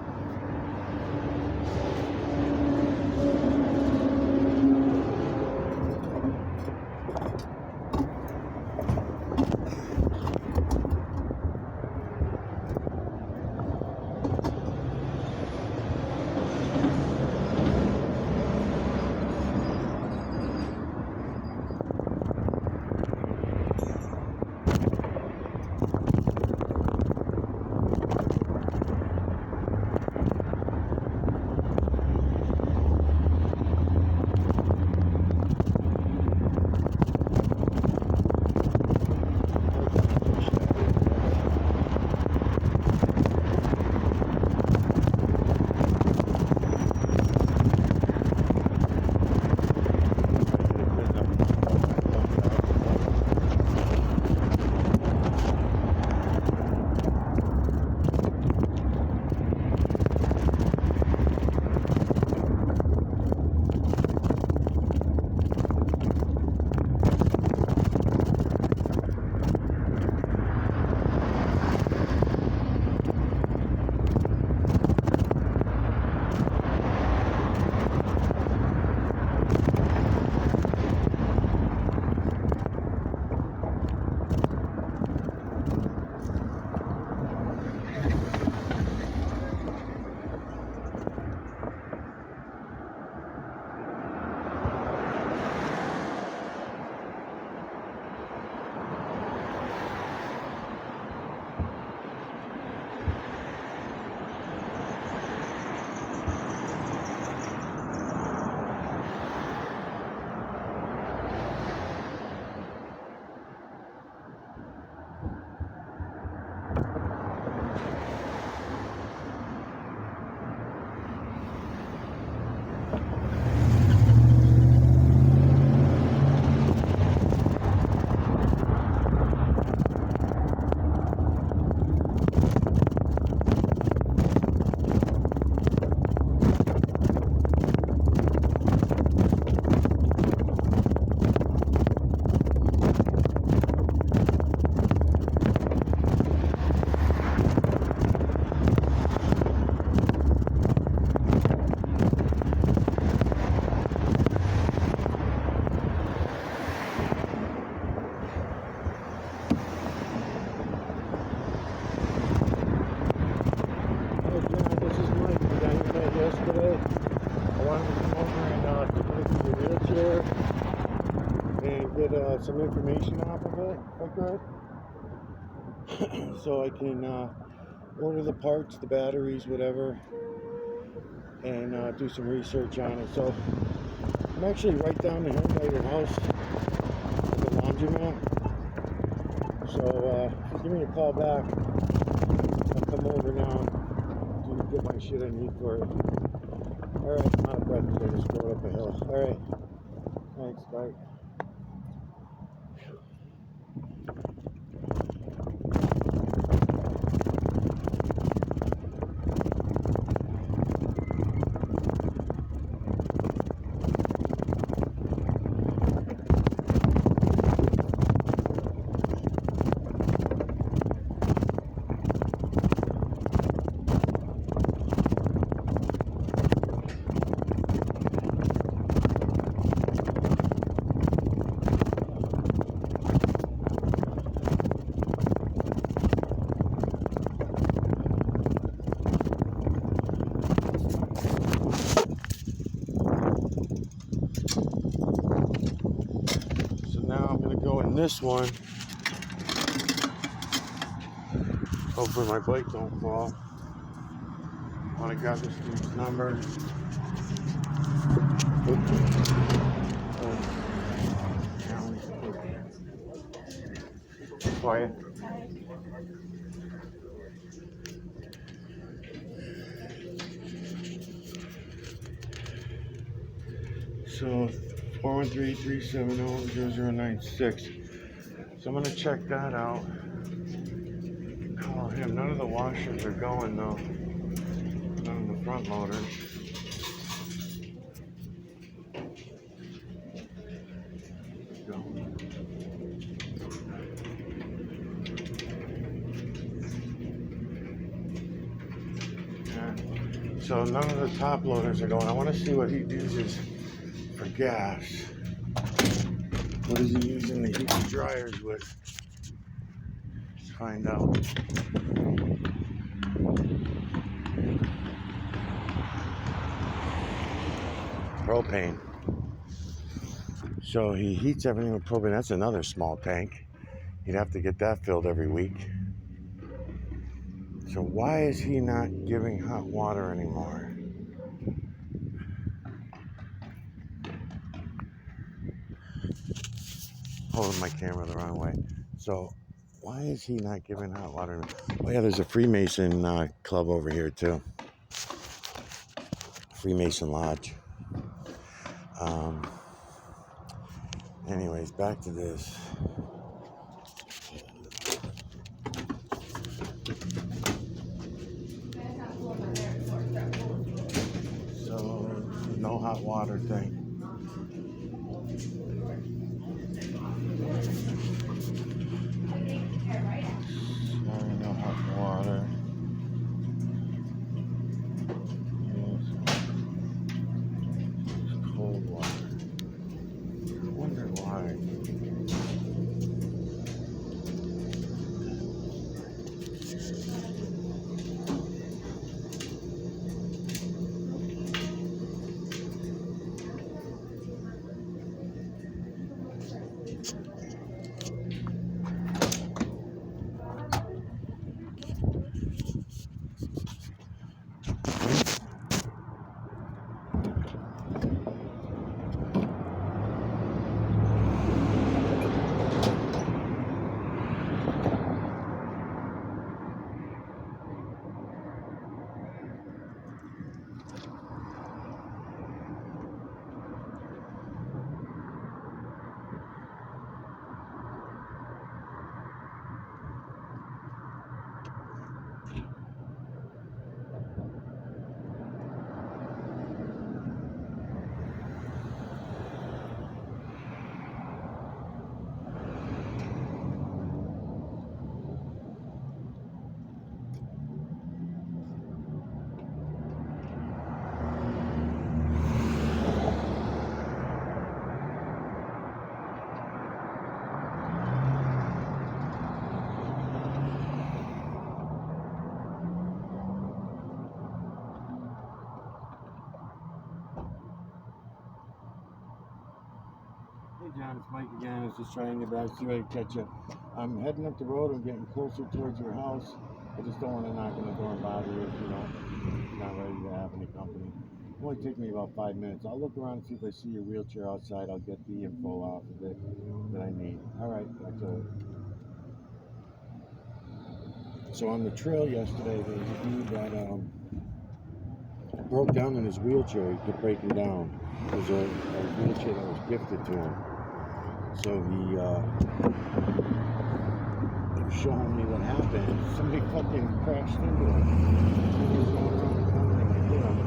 Yesterday, I wanted to come over and take a look at the wheelchair and get some information off of it, if I could, so I can order the parts, the batteries, whatever, and do some research on it. So I'm actually right down the hill by your house at the laundromat. So give me a call back. I'll come over now to get my shit I need for it. Alright, I'm out of breath because I just rode up a hill. Alright, thanks, bye. This one, hopefully my bike don't fall. I want to grab this dude's number. Quiet. So 413-370-0096. So I'm gonna check that out. Call him. None of the washers are going though. None of the front loaders. Go. Yeah. So none of the top loaders are going. I want to see what he uses for gas. What is he using to heat the dryers with? Let's find out. Propane. So he heats everything with propane. That's another small tank. He'd have to get that filled every week. So why is he not giving hot water anymore? Holding my camera the wrong way. So why is he not giving hot water? Oh yeah, there's a Freemason club over here too. Freemason Lodge. Anyways, back to this. So no hot water thing. No hot water. Cold water. I wonder why. Hey John, it's Mike again. I was just trying to see if I can catch you. I'm heading up the road. I'm getting closer towards your house. I just don't want to knock on the door and bother you if you're not ready to have any company. It only take me about 5 minutes. I'll look around and see if I see your wheelchair outside. I'll get the info off of it that I need. All right, that's all. So on the trail yesterday, there was a dude that broke down in his wheelchair. He kept breaking down. It was a wheelchair that was gifted to him. So he was showing me what happened. Somebody fucking crashed into him. He was going around the corner and they hit him.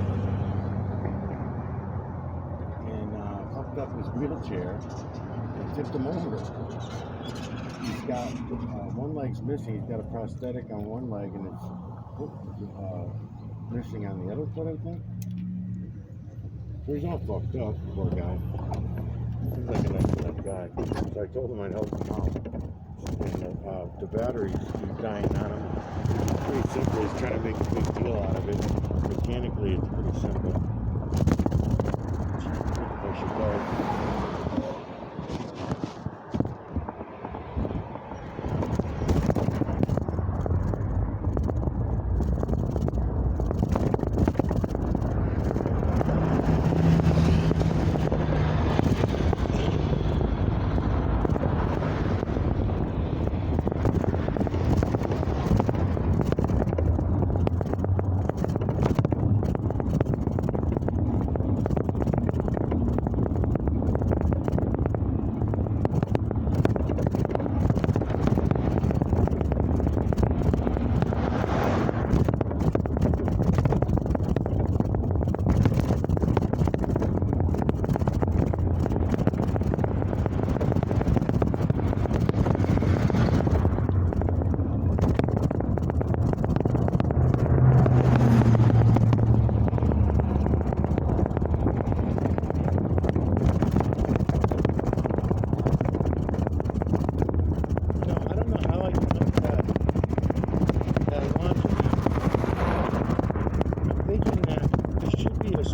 And fucked up his wheelchair and tipped him over. He's got one leg's missing. He's got a prosthetic on one leg and it's missing on the other foot, I think. So he's all fucked up, poor guy. Seems like a nice guy. So I told him I'd help him out. And the battery's dying on him. It's pretty simple. He's trying to make a big deal out of it. Mechanically, it's pretty simple. I should go.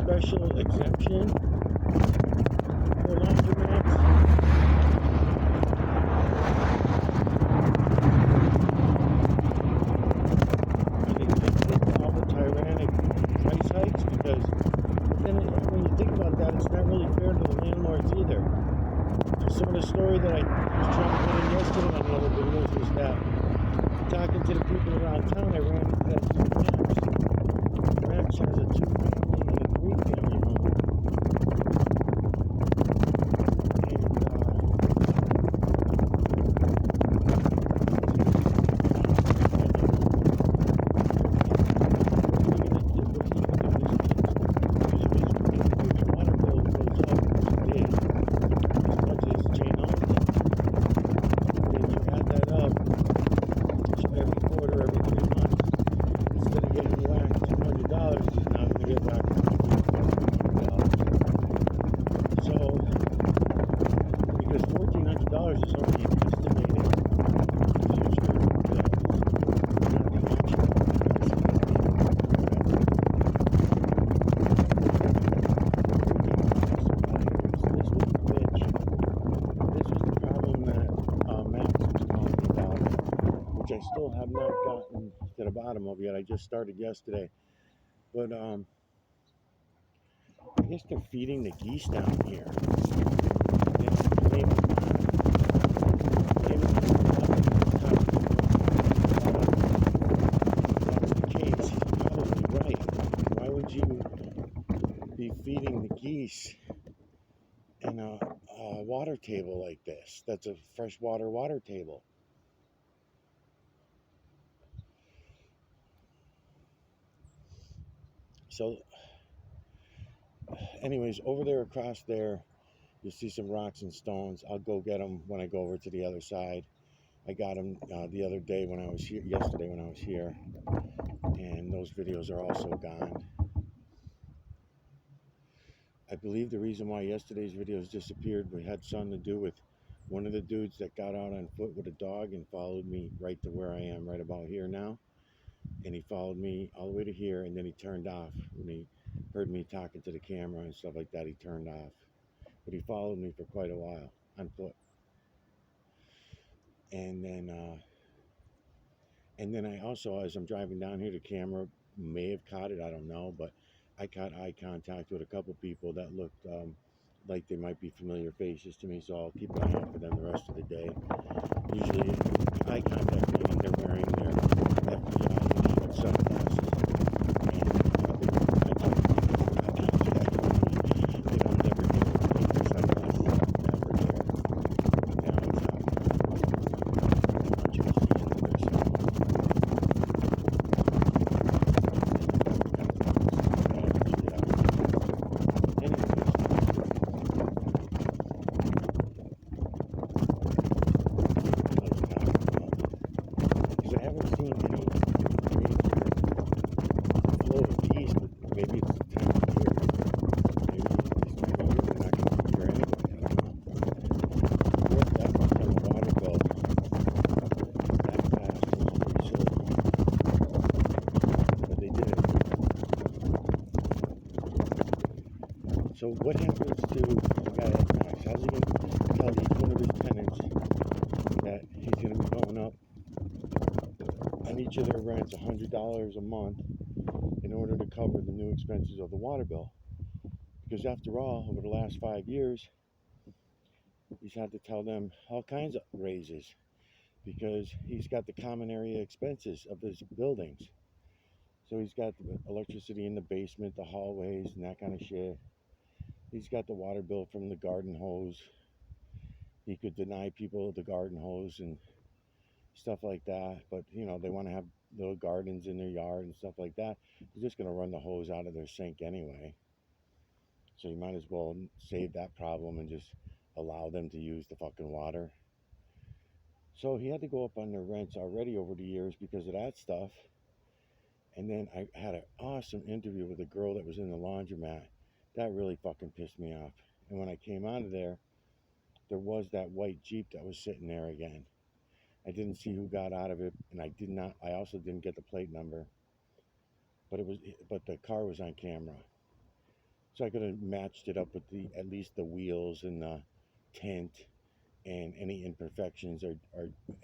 special exemption for laundromats. I think it's all the tyrannic price hikes because then when you think about that, it's not really fair to the landlords either. So some of the story that I was trying to put in yesterday on the other videos was that talking to the people around town, I ran into that dude Max. Max has a 2-family and a 3-family home. I still have not gotten to the bottom of yet. I just started yesterday. But I guess they're feeding the geese down here. That's the case. He's probably right. Why would you be feeding the geese in a water table like this? That's a freshwater water table. So anyways, over there across there, you'll see some rocks and stones. I'll go get them when I go over to the other side. I got them the other day when I was here, yesterday when I was here, and those videos are also gone. I believe the reason why yesterday's videos disappeared had something to do with one of the dudes that got out on foot with a dog and followed me right to where I am right about here now. And he followed me all the way to here, and then he turned off when he heard me talking to the camera and stuff like that. He turned off, but he followed me for quite a while on foot. And then I also, as I'm driving down here, the camera may have caught it, I don't know, but I caught eye contact with a couple people that looked like they might be familiar faces to me, so I'll keep an eye out for them the rest of the day. Usually, eye contact meaning they're wearing their FBI issued sunglasses. And I tell people, eye contact, they don't never take their sunglasses off, never care. They always have. I want you to see into this. So what happens to the guy at Max? How's he going to tell each one of his tenants that he's going to be going up on each of their rents $100 a month in order to cover the new expenses of the water bill? Because after all, over the last 5 years, he's had to tell them all kinds of raises because he's got the common area expenses of his buildings. So he's got the electricity in the basement, the hallways, and that kind of shit. He's got the water bill from the garden hose. He could deny people the garden hose and stuff like that, but you know, they want to have little gardens in their yard and stuff like that. They're just going to run the hose out of their sink anyway. So you might as well save that problem and just allow them to use the fucking water. So he had to go up on their rents already over the years because of that stuff. And then I had an awesome interview with a girl that was in the laundromat. That really fucking pissed me off. And when I came out of there was that white Jeep that was sitting there again. I didn't see who got out of it, and I also didn't get the plate number. But the car was on camera. So I could have matched it up with at least the wheels and the tint and any imperfections or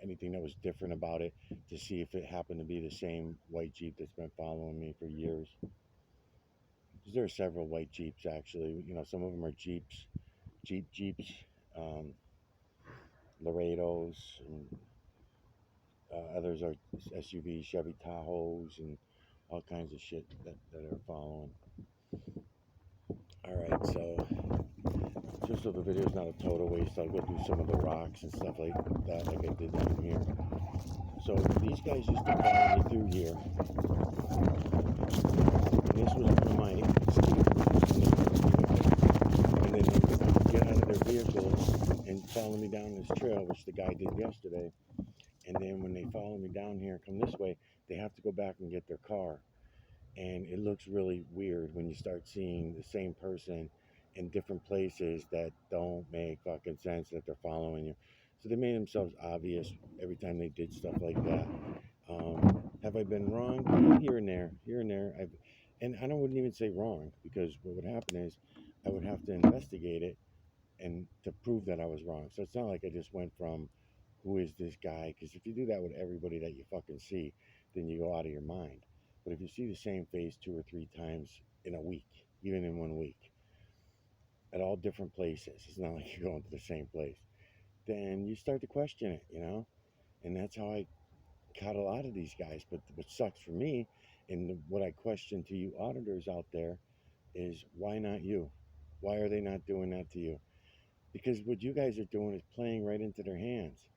anything that was different about it to see if it happened to be the same white Jeep that's been following me for years. Because there are several white Jeeps actually. You know, some of them are Jeeps, um, Laredos, and others are SUVs, Chevy Tahoes, and all kinds of shit that are following. All right, so just so the video is not a total waste, I'll go through some of the rocks and stuff like that, like I did down here. So these guys used to follow me through here, and this was one of my and then they would get out of their vehicles and follow me down this trail, which the guy did yesterday. And then when they follow me down here, come this way, they have to go back and get their car. And it looks really weird when you start seeing the same person in different places that don't make fucking sense that they're following you. So they made themselves obvious every time they did stuff like that. Have I been wrong? Here and there, here and there. And I wouldn't even say wrong, because what would happen is I would have to investigate it and to prove that I was wrong. So it's not like I just went from who is this guy? Because if you do that with everybody that you fucking see, then you go out of your mind. But if you see the same face 2 or 3 times in a week, even in 1 week, at all different places, it's not like you're going to the same place, then you start to question it, you know? And that's how I caught a lot of these guys. But what sucks for me, and what I question to you auditors out there, is why not you? Why are they not doing that to you? Because what you guys are doing is playing right into their hands.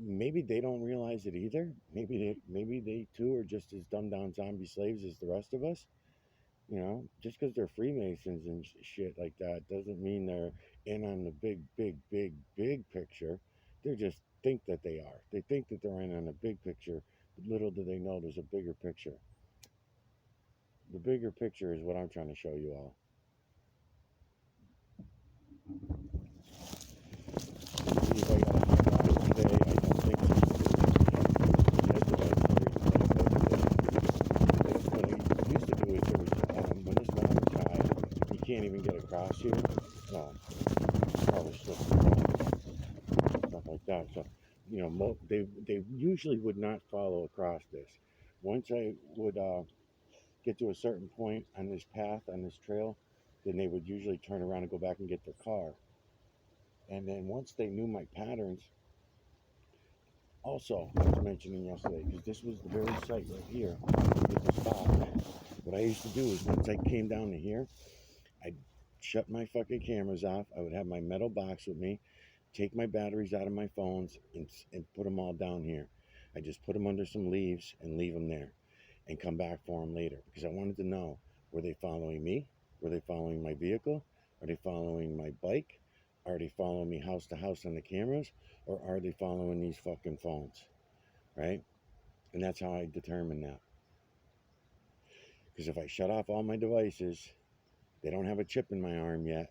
Maybe they don't realize it either. Maybe they too are just as dumbed down zombie slaves as the rest of us. You know, just because they're Freemasons and shit like that doesn't mean they're in on the big picture. They just think that they are. They think that they're in on the big picture, but little do they know there's a bigger picture. The bigger picture is what I'm trying to show you all. See if I got a hot rod today. I don't think so. What I used to do is there was, when this water's high, you can't even get across here. No, probably stuff like that. So, you know, they usually would not follow across this. Once I would get to a certain point on this path, on this trail, then they would usually turn around and go back and get their car. And then once they knew my patterns, also, I was mentioning yesterday, because this was the very site right here, with the spot. What I used to do is once I came down to here, I'd shut my fucking cameras off. I would have my metal box with me, take my batteries out of my phones, and put them all down here. I just put them under some leaves and leave them there and come back for them later, because I wanted to know, were they following me? Were they following my vehicle? Are they following my bike? Are they following me house to house on the cameras? Or are they following these fucking phones? Right? And that's how I determine that. Because if I shut off all my devices, they don't have a chip in my arm yet.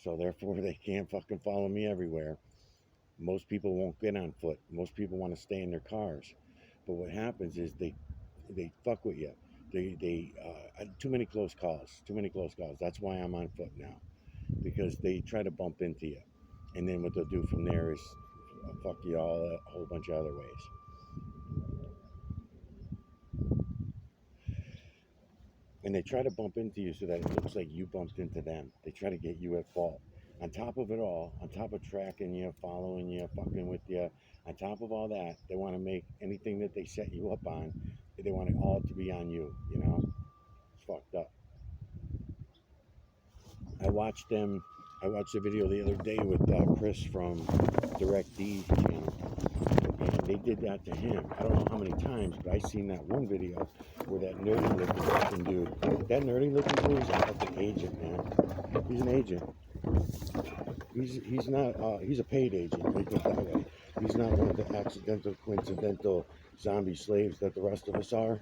So therefore they can't fucking follow me everywhere. Most people won't get on foot. Most people want to stay in their cars. But what happens is they fuck with you. They too many close calls. Too many close calls. That's why I'm on foot now. Because they try to bump into you. And then what they'll do from there is fuck you all a whole bunch of other ways. And they try to bump into you so that it looks like you bumped into them. They try to get you at fault. On top of it all, on top of tracking you, following you, fucking with you, on top of all that, they want to make anything that they set you up on, they want it all to be on you, you know? It's fucked up. I watched a video the other day with Chris from DirectD's channel, and they did that to him. I don't know how many times, but I seen that one video where that nerdy looking fucking dude, that nerdy looking dude is a fucking agent, man. He's an agent. He's not, he's a paid agent, let me put it that way. He's not one of the accidental, coincidental zombie slaves that the rest of us are,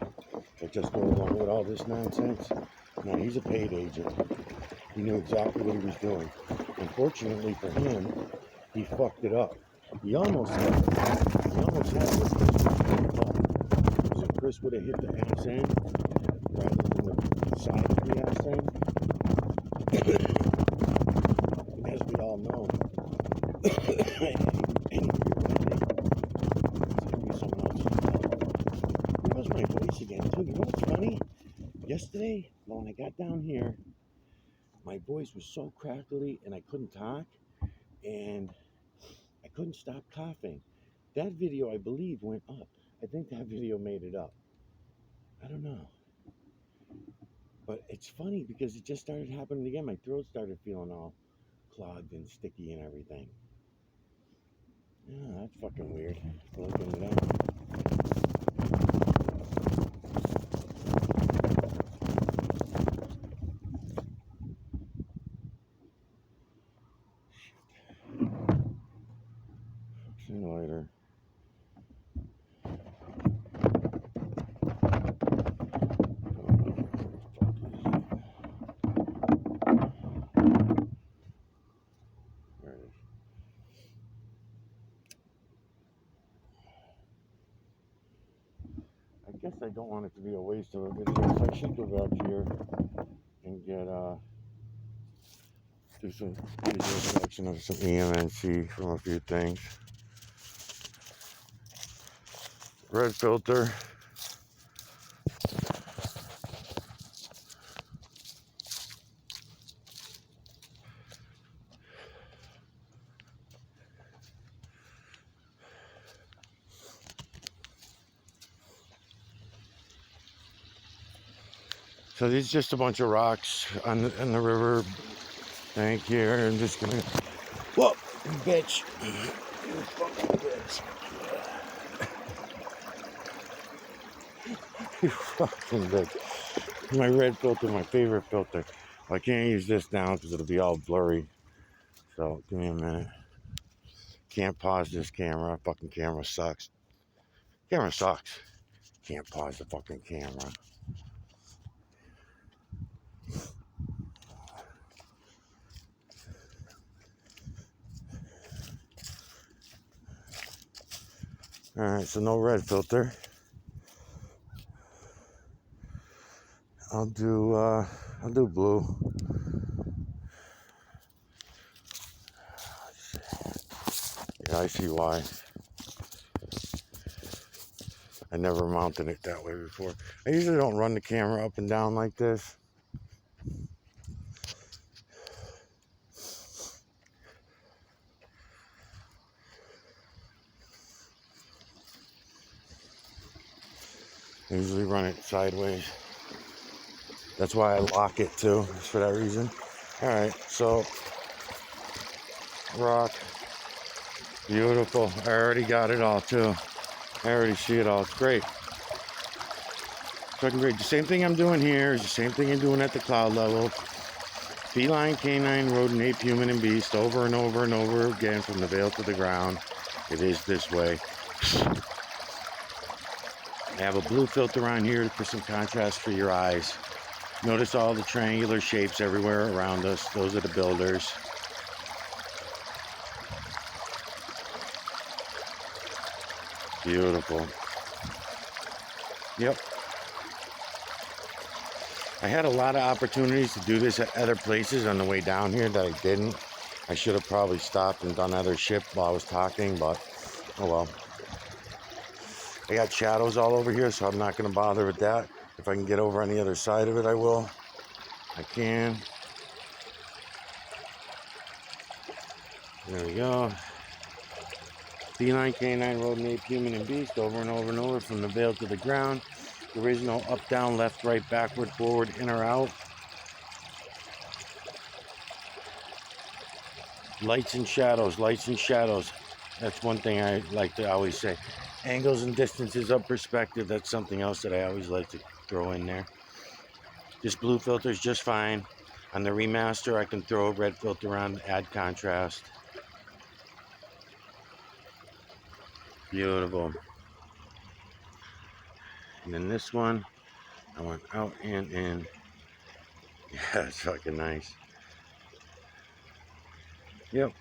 that just go along with all this nonsense. No, he's a paid agent. He knew exactly what he was doing. Unfortunately for him, he fucked it up. He almost had it. He almost had it with Chris. Because if Chris would have hit the ass end rather than the side of the ass end, Yesterday, when I got down here, my voice was so crackly and I couldn't talk and I couldn't stop coughing. That video, I believe, went up. I think that video made it up. I don't know. But it's funny because it just started happening again. My throat started feeling all clogged and sticky and everything. Yeah, that's fucking weird. Look into that. See you later. There it is. I guess I don't want it to be a waste of a video, so I should go back here and get do some video selection of some EMNC from a few things. Red filter. So these are just a bunch of rocks on the river bank here. I'm just gonna, whoa, bitch, you fucking bitch, you fucking bitch. My red filter, my favorite filter. Well, I can't use this now because it'll be all blurry. So give me a minute. Can't pause this camera. Fucking camera sucks. Camera sucks. Can't pause the fucking camera. All right, so no red filter. I'll do blue. Yeah, I see why. I never mounted it that way before. I usually don't run the camera up and down like this. I usually run it sideways. That's why I lock it too, just for that reason. All right, so rock, beautiful. I already got it all too. I already see it all. It's great. Fucking great. The same thing I'm doing here is the same thing I'm doing at the cloud level. Feline, canine, rodent, ape, human, and beast, over and over and over again from the veil to the ground. It is this way. I have a blue filter on here for some contrast for your eyes. Notice all the triangular shapes everywhere around us. Those are the builders. Beautiful. Yep. I had a lot of opportunities to do this at other places on the way down here that I didn't. I should have probably stopped and done other shit while I was talking, but oh well. I got shadows all over here, so I'm not going to bother with that. If I can get over on the other side of it, I will. I can. There we go. Feline, canine, rodent, ape, human, and beast, over and over and over from the veil to the ground. There is no up, down, left, right, backward, forward, in or out. Lights and shadows, lights and shadows. That's one thing I like to always say. Angles and distances of perspective, that's something else that I always like to throw in there. This blue filter is just fine. On the remaster, I can throw a red filter on, add contrast. Beautiful. And then this one, I went out and in. Yeah, it's fucking nice. Yep.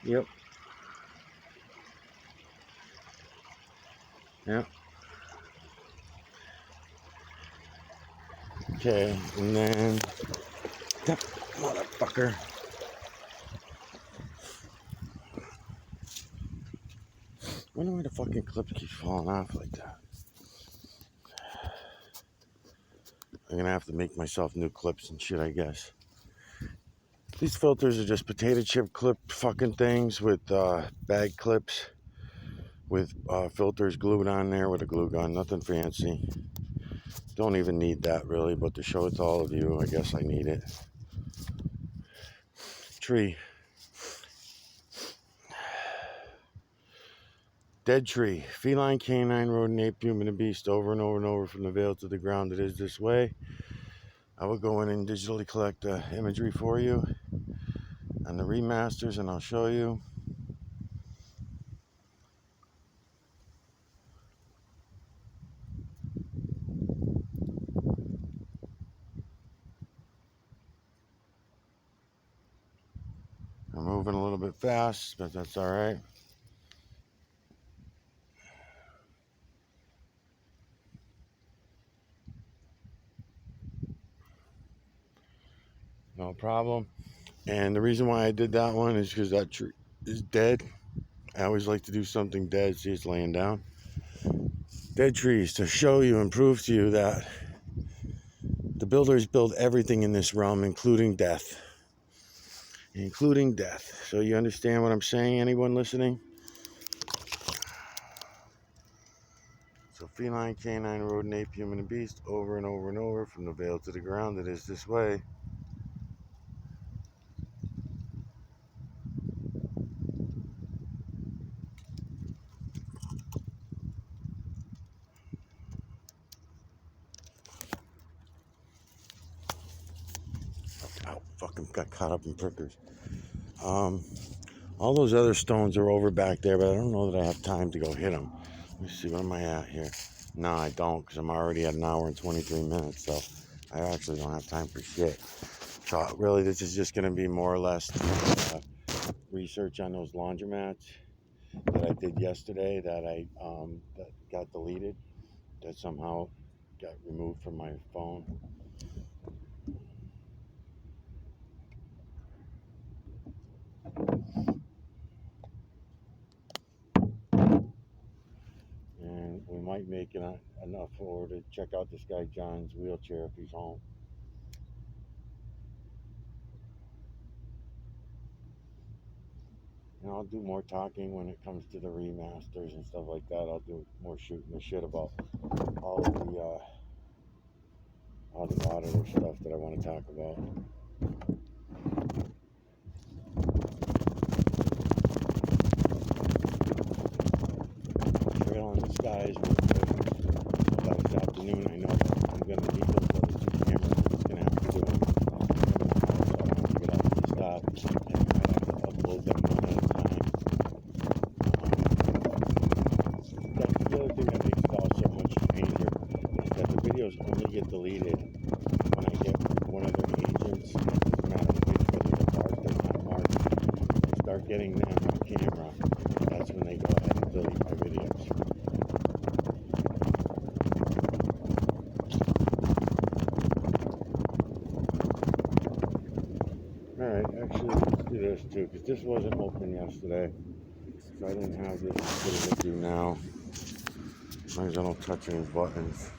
Yep. Yep. Okay, and then that motherfucker. I wonder why the fucking clip keeps falling off like that. I'm gonna have to make myself new clips and shit, I guess. These filters are just potato chip clip fucking things with bag clips with filters glued on there with a glue gun. Nothing fancy. Don't even need that really, but to show it to all of you, I guess I need it. Tree. Dead tree. Feline, canine, rodent, ape, human, and beast, over and over and over from the veil to the ground. It is this way. I will go in and digitally collect the imagery for you and the remasters, and I'll show you. I'm moving a little bit fast, but that's all right. No problem. And the reason why I did that one is because that tree is dead. I always like to do something dead. See, it's laying down. Dead trees to show you and prove to you that the builders build everything in this realm, including death. Including death. So you understand what I'm saying, anyone listening? So feline, canine, rodent, ape, human, and beast, over and over and over from the veil to the ground. It is this way. Ow, fucking got caught up in prickers. All those other stones are over back there, but I don't know that I have time to go hit them. Let me see, where am I at here? No, I don't, because I'm already at an hour and 23 minutes, so I actually don't have time for shit. So really, this is just going to be more or less research on those laundromats that I did yesterday that that got deleted, that somehow got removed from my phone. And we might make it enough for to check out this guy John's wheelchair if he's home. And I'll do more talking when it comes to the remasters and stuff like that. I'll do more shooting the shit about all the auditor stuff that I want to talk about. Trail in the skies about this afternoon. I know I'm going to need those other two cameras. I'm just going to have to do them. So I don't have to get off the stop and I have to upload them one at a time. That's the other thing that makes it all so much stranger is that the videos only get deleted when I get one of their agents. It doesn't matter whether they're marked or not marked. I start getting them on camera. That's when they go ahead and delete my videos. Alright, actually let's do this too, because this wasn't open yesterday. So I didn't have this. What do I do now? As long as I don't touch any buttons.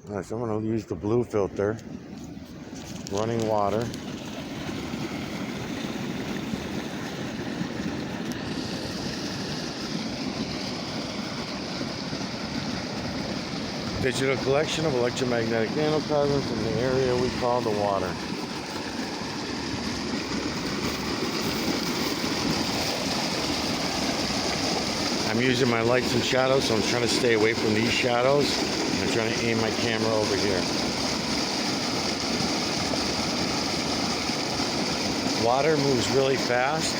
Alright, so I'm going to use the blue filter. Running water. Digital collection of electromagnetic nanocarbon from the area we call the water. I'm using my lights and shadows, so I'm trying to stay away from these shadows. I'm trying to aim my camera over here. Water moves really fast,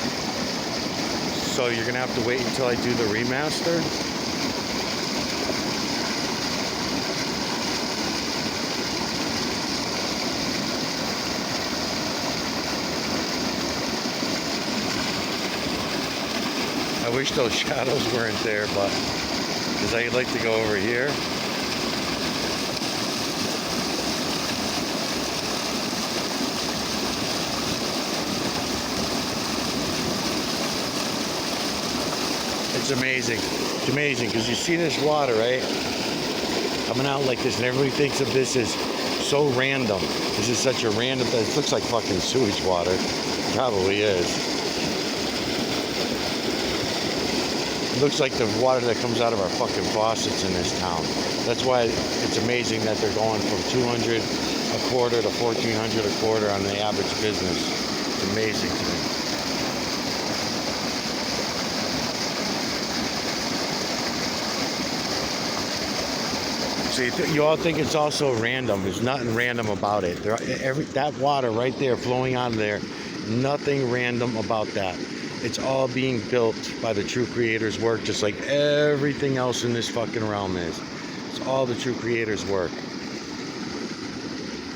so you're gonna have to wait until I do the remaster. I wish those shadows weren't there, but because I'd like to go over here. It's amazing. It's amazing because you see this water, right? coming out like this, and everybody thinks of this as so random. This is such a random thing. It looks like fucking sewage water. It probably is. It looks like the water that comes out of our fucking faucets in this town. That's why it's amazing that they're going from 200 a quarter to 1,400 a quarter on the average business. It's amazing to me. See, you all think it's also random. There's nothing random about it. That water right there flowing out of there, nothing random about that. It's all being built by the true creator's work, just like everything else in this fucking realm is. It's all the true creator's work.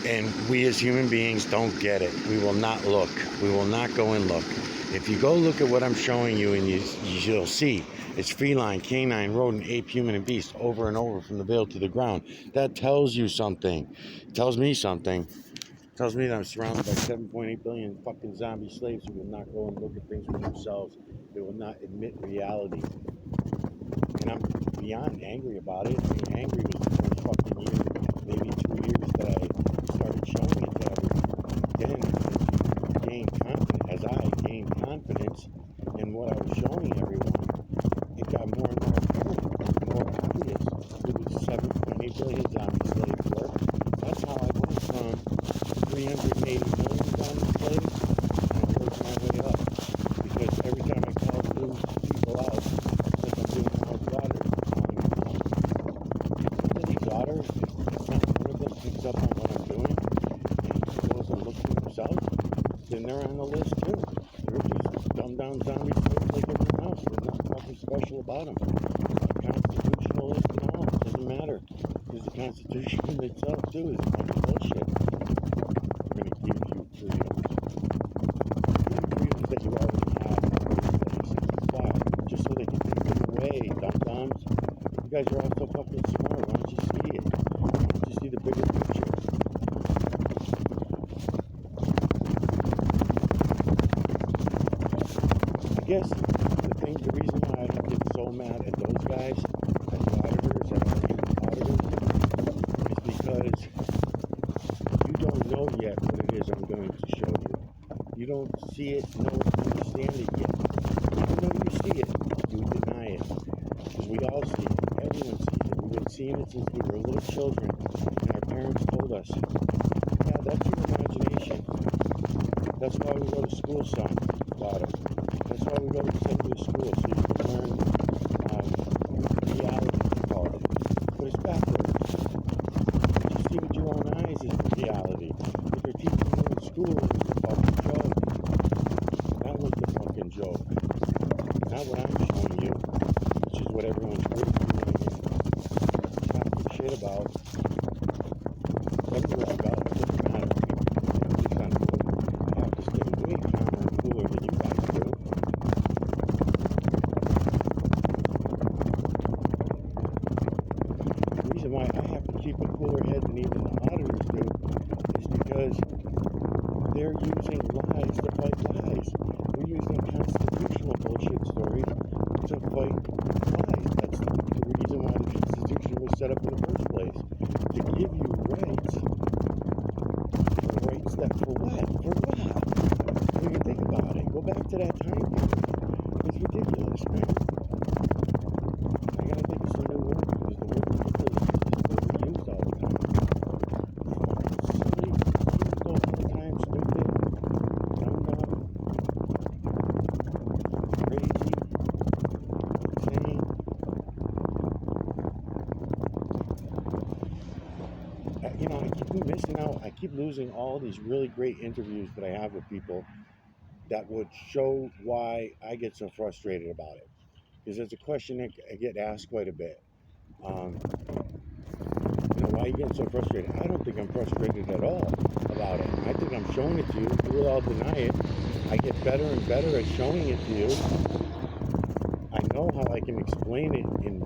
And we as human beings don't get it. We will not look. We will not go and look. If you go look at what I'm showing you, and you'll see it's feline, canine, rodent, ape, human, and beast over and over from the veil to the ground. That tells you something. It tells me something. It tells me that I'm surrounded by 7.8 billion fucking zombie slaves who will not go and look at things for themselves. They will not admit reality. And I'm beyond angry about it. I mean, angry was the first fucking year, maybe 2 years that I started showing it to everyone. Then, as I gained confidence in what I was showing everyone, it got more and more apparent, more obvious who the 7.8 billion zombie slaves were. That's how I went from 380 million zombie slaves, and I worked my way up. Because every time I called new people out, like I'm doing now with daughters, one of these daughters, if not one of them picks up on what I'm doing and goes and looks for themselves, then they're on the list too. They're just dumbed down zombie slaves like everyone else. There's nothing fucking special about them. Constitutionalist and all, it doesn't matter. Because the Constitution itself too is a bunch of bullshit. We're going to give you freedoms. Freedoms that you already have in place. Why? Just so they can take them away, dum-dums. You guys are all so fucking smart. Why don't you see it? Why don't you see the bigger picture? I guess the reason why I get so mad at those guys, at the auditors, at our auditors, is because you don't know yet what it is I'm going to show you. You don't see it, know it, understand it yet. Even though you see it, you deny it. Because we all see it. Everyone sees it. We've been seeing it since we were little children, and our parents told us, yeah, that's your imagination. That's why we go to school, son, daughter. That's why we go to secondary school, so you can learn reality, they call it. But it's backwards. What you see with your own eyes is reality. What they're teaching you in school is the fucking joke. That was the fucking joke. Not what I'm showing you, which is what everyone's waiting for me to talk shit about. Everywhere I go, it doesn't matter. At least I'm cool. I have to stay way calmer and cooler than you guys do. The reason why I have to keep a cooler head than even the auditors do is because they're using lies to fight lies. We're using constitutional bullshit stories to fight lies. That's the reason why the Constitution was set up in the first place. To give you rights. Rights that for what? For what? When you think about it, go back to that time period. It's ridiculous, man. I gotta think of some new word because the word ridiculous is just overused all the time. Silly, all the time, stupid, dumb, crazy, insane. You know, I keep missing out. I keep losing all these really great interviews that I have with people that would show why I get so frustrated about it. Because it's a question that I get asked quite a bit. You know, why are you getting so frustrated? I don't think I'm frustrated at all about it. I think I'm showing it to you. You will all deny it. I get better and better at showing it to you. I know how I can explain it in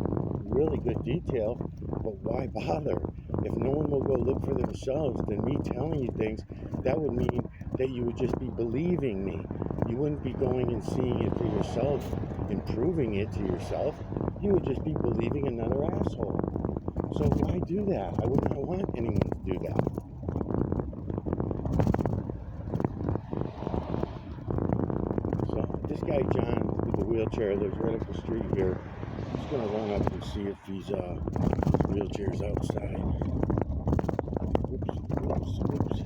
really good detail, but why bother? If no one will go look for themselves, then me telling you things, that would mean that you would just be believing me. You wouldn't be going and seeing it for yourself and proving it to yourself. You would just be believing another asshole. So why do that? I would not want anyone to do that. So this guy John with the wheelchair lives right up the street here. I'm just gonna run up and see if his wheelchair's outside. Oops.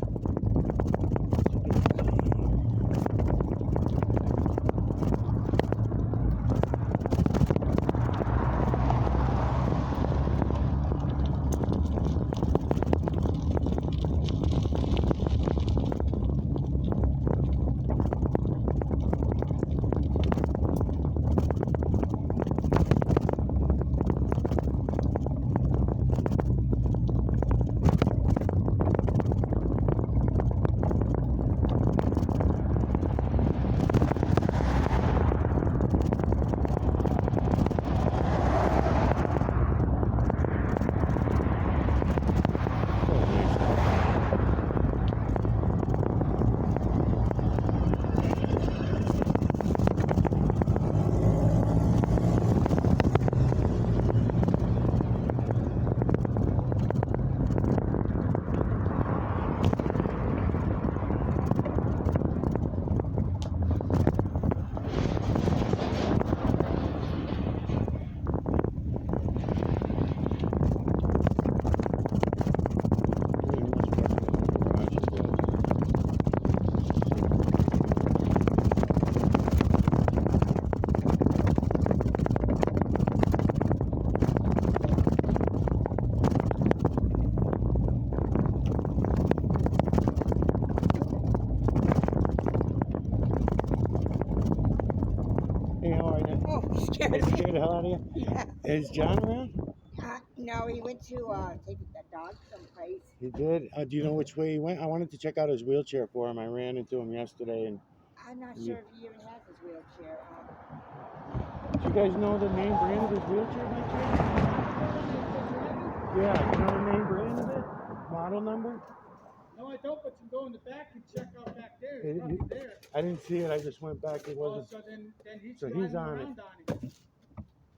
Scared That of me. scared the hell out of you? Yeah. Is John around? No, he went to take the dog someplace. He did? Do you know which way he went? I wanted to check out his wheelchair for him. I ran into him yesterday. And I'm not sure if he even has his wheelchair. do you guys know the name brand of his wheelchair by chance? Yeah, you know the name brand of it? Model number? No, I don't, but you can go in the back and check out back there. It- It's nothing there. I didn't see it. I just went back. It Oh, wasn't. so then he's So driving he's on it. around on it.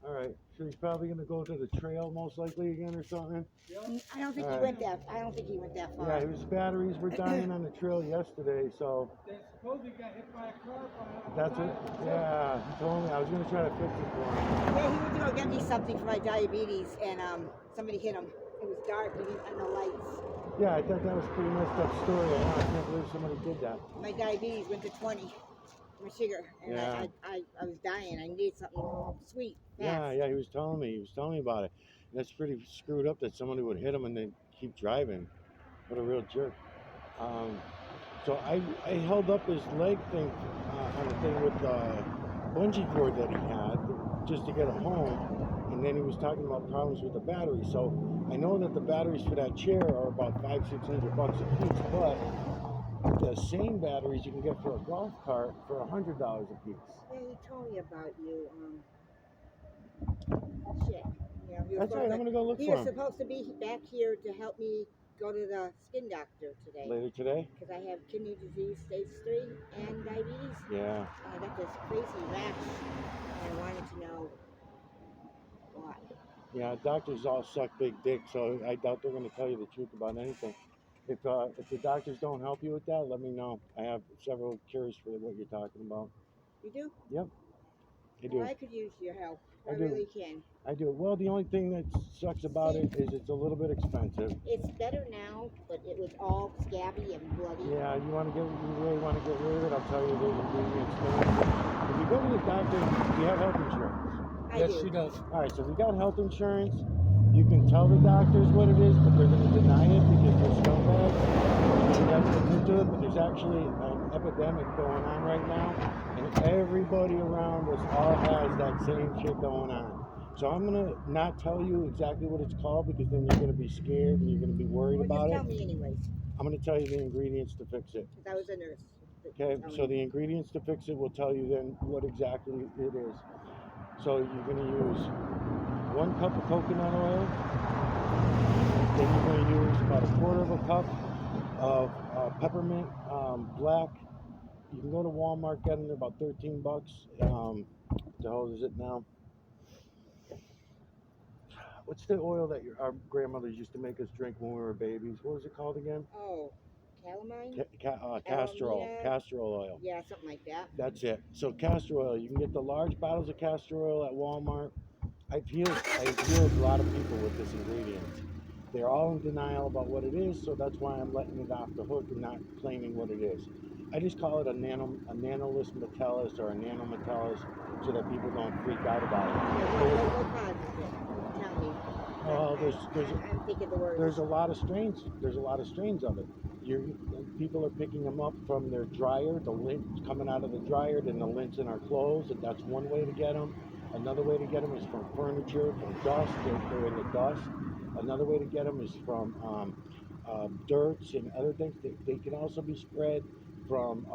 All right. So he's probably going to go to the trail most likely again or something. Yep. I don't think he Alright. went that. I don't think he went that far. Yeah, his batteries were dying on the trail yesterday. So They supposedly got hit by a car. that's it. Yeah, he told me. I was going to try to fix it for him. Yeah, he went to go get me something for my diabetes, and somebody hit him. It was dark. He didn't have no lights. Yeah, I thought that was a pretty messed up story. I can't believe somebody did that. My diabetes went to 20. My sugar, and Yeah. I was dying. I needed something sweet. Yeah, Fast. yeah, he was telling me. He was telling me about it. And that's pretty screwed up that somebody would hit him and then keep driving. What a real jerk. So I held up his leg thing on the thing with the bungee cord that he had just to get him home. And then he was talking about problems with the battery. So I know that the batteries for that chair are about $500-600 a piece, but the same batteries you can get for a golf cart for $100 a piece. Yeah, he told me about you. Shit. Yeah, he was That's right. I'm gonna go look He for was him supposed to be back here to help me go to the skin doctor today later today. because I have kidney disease stage 3 and diabetes. Yeah. And I got this crazy rash, and I wanted to know why. Yeah, doctors all suck big dick, so I doubt they're going to tell you the truth about anything. If the doctors don't help you with that, let me know. I have several cures for what you're talking about. You do? Yep, I do. Well, I could use your help. I I do. really can. I do. Well, the only thing that sucks about it is it's a little bit expensive. It's better now, but it was all scabby and bloody. Yeah, you really want to get rid of it. I'll tell you the ingredients. If you go to the doctor, do you have health insurance? I Yes, do. she does. All right, so if you got health insurance, you can tell the doctors what it is, but they're going to deny it because they're scumbags. You have to look into it, but there's actually an epidemic going on right now, and everybody around us all has that same shit going on. So I'm going to not tell you exactly what it's called because then you're going to be scared and you're going to be worried Well, about just it. tell me anyways, I'm going to tell you the ingredients to fix it. because I was a nurse. Okay, Tell so me. the ingredients to fix it will tell you then what exactly it is. So you're going to use 1 cup of coconut oil. Then you're going to use about 1/4 of a cup of peppermint black. You can go to Walmart, get them. They're about $13. What the hell is it now? What's the oil that our grandmothers used to make us drink when we were babies? What was it called again? Oh, calamine? Castor oil. Calamina? Castor oil. Yeah, something like that. That's it. So castor oil, you can get the large bottles of castor oil at Walmart. I've healed a lot of people with this ingredient. They're all in denial about what it is, so that's why I'm letting it off the hook and not claiming what it is. I just call it a nanoless metallus or a nanometallus so that people don't freak out about it. What causes it? Tell me. Oh, I'm thinking the words. there's a lot of strains. There's a lot of strains of it. People are picking them up from their dryer, the lint coming out of the dryer, then the lint's in our clothes, and that's one way to get them. Another way to get them is from furniture, from dust. They're in the dust. Another way to get them is from dirts and other things. They can also be spread from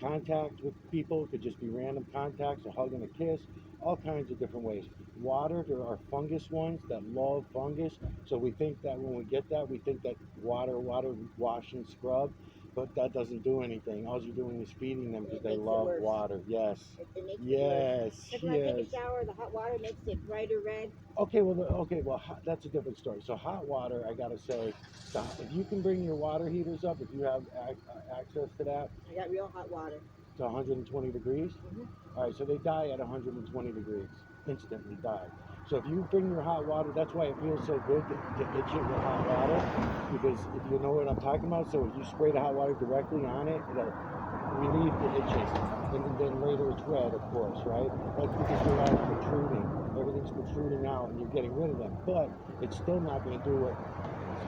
contact with people. It could just be random contacts, a hug and a kiss, all kinds of different ways. Water, there are fungus ones that love fungus. So we think that when we get that, we think that water, wash and scrub, but that doesn't do anything. All you're doing is feeding them because they love water. Yes. It makes Yes. it worse. Like when I take a shower, the hot water makes it brighter red. Okay, well, that's a different story. So hot water, I gotta say, if you can bring your water heaters up, if you have access to that, I got real hot water. to 120 degrees. All right, so they die at 120 degrees, instantly die. So if you bring your hot water, that's why it feels so good to itch it with hot water, because if you know what I'm talking about, so if you spray the hot water directly on it, it'll relieve the itching. And then later it's red, of course, right? That's because your eyes protruding. Everything's protruding out and you're getting rid of them. But it's still not going to do it.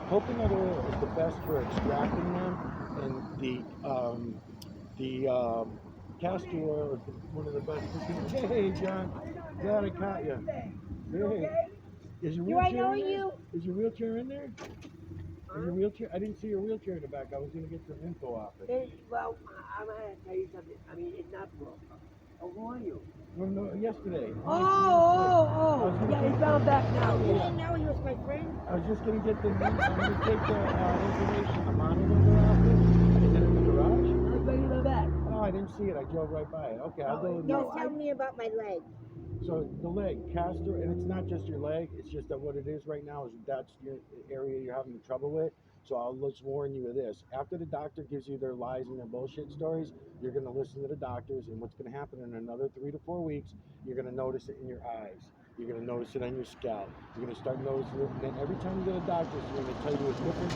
Coconut oil is the best for extracting them, and the castor oil is one of the best. Hey, John, glad I caught you. Hey, is your wheelchair in there? Is your wheelchair in there? Is your wheelchair? I didn't see your wheelchair in the back. I was going to get some info off it. Well, I'm going to tell you something. I mean, it's not broke. Oh, who are you? Well, no, yesterday. Yeah, he's found back now. You didn't know he was my friend? I was just going to get I'm going to take the information, the monitor off it. Is it in the garage? I'm ready to that. Oh, I didn't see it. I drove right by it. Okay, I'll go. He was telling me about my leg. So the leg, castor, and it's not just your leg, it's just that what it is right now is that's your area you're having trouble with. So I'll just warn you of this. After the doctor gives you their lies and their bullshit stories, you're going to listen to the doctors, and what's going to happen in another 3 to 4 weeks, you're going to notice it in your eyes. You're going to notice it on your scalp. You're going to start noticing it, and then every time you go to the doctors, they're going to tell you a different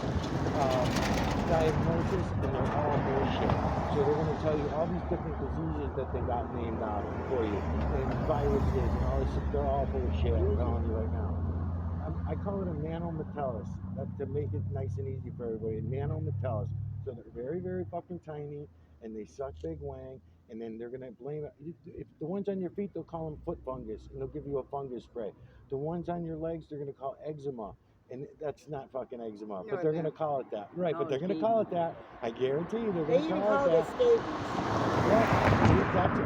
diagnosis, and they're all bullshit. So they're going to tell you all these different diseases that they got named out for you, and viruses, and all this shit. They're all full of shit. I'm telling you right now. I call it a nanometallus, to make it nice and easy for everybody. Nanometallus. So they're very, very fucking tiny, and they suck big wang, and then they're gonna blame it. If the ones on your feet, they'll call them foot fungus, and they'll give you a fungus spray. The ones on your legs, they're gonna call eczema, and that's not fucking eczema, but they're gonna call it that. Right, but they're gonna call it that. I guarantee you, they're gonna call it that. scabies.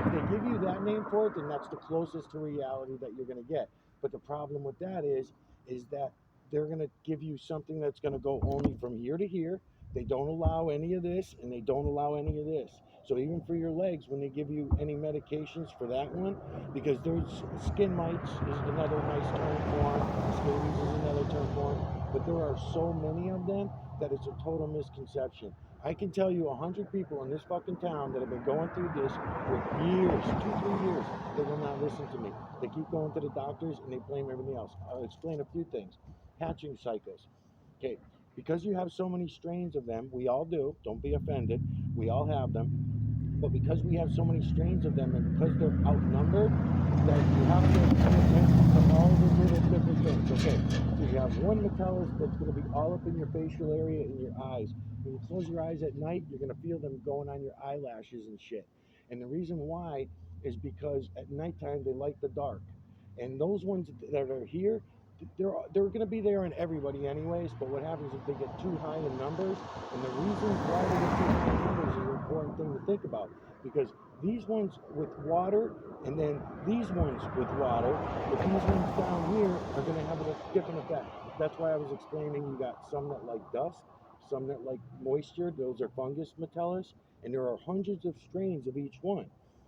If they give you that name for it, then that's the closest to reality that you're gonna get. But the problem with that is that they're going to give you something that's going to go only from here to here. They don't allow any of this, and they don't allow any of this. So even for your legs, when they give you any medications for that one, because there's skin mites is another nice term for them, scabies is another term for them, but there are so many of them that it's a total misconception. I can tell you 100 people in this fucking town that have been going through this for years, 2-3 years. They will not listen to me. They keep going to the doctors and they blame everything else. I'll explain a few things. Hatching cycles. Okay, because you have so many strains of them, we all do. Don't be offended. We all have them. But because we have so many strains of them and because they're outnumbered, that you have to pay attention to all the little different things. Okay, so you have one metallus that's going to be all up in your facial area and your eyes. When you close your eyes at night, you're going to feel them going on your eyelashes and shit. And the reason why is because at nighttime they like the dark. And those ones that are here, they're going to be there in everybody anyways, but what happens if they get too high in numbers, and the reason why they get too high in numbers is an important thing to think about, because these ones with water and then these ones with water, but these ones down here are going to have a different effect. That's why I was explaining you got some that like dust, some that like moisture, those are fungus metallus, and there are hundreds of strains of each one.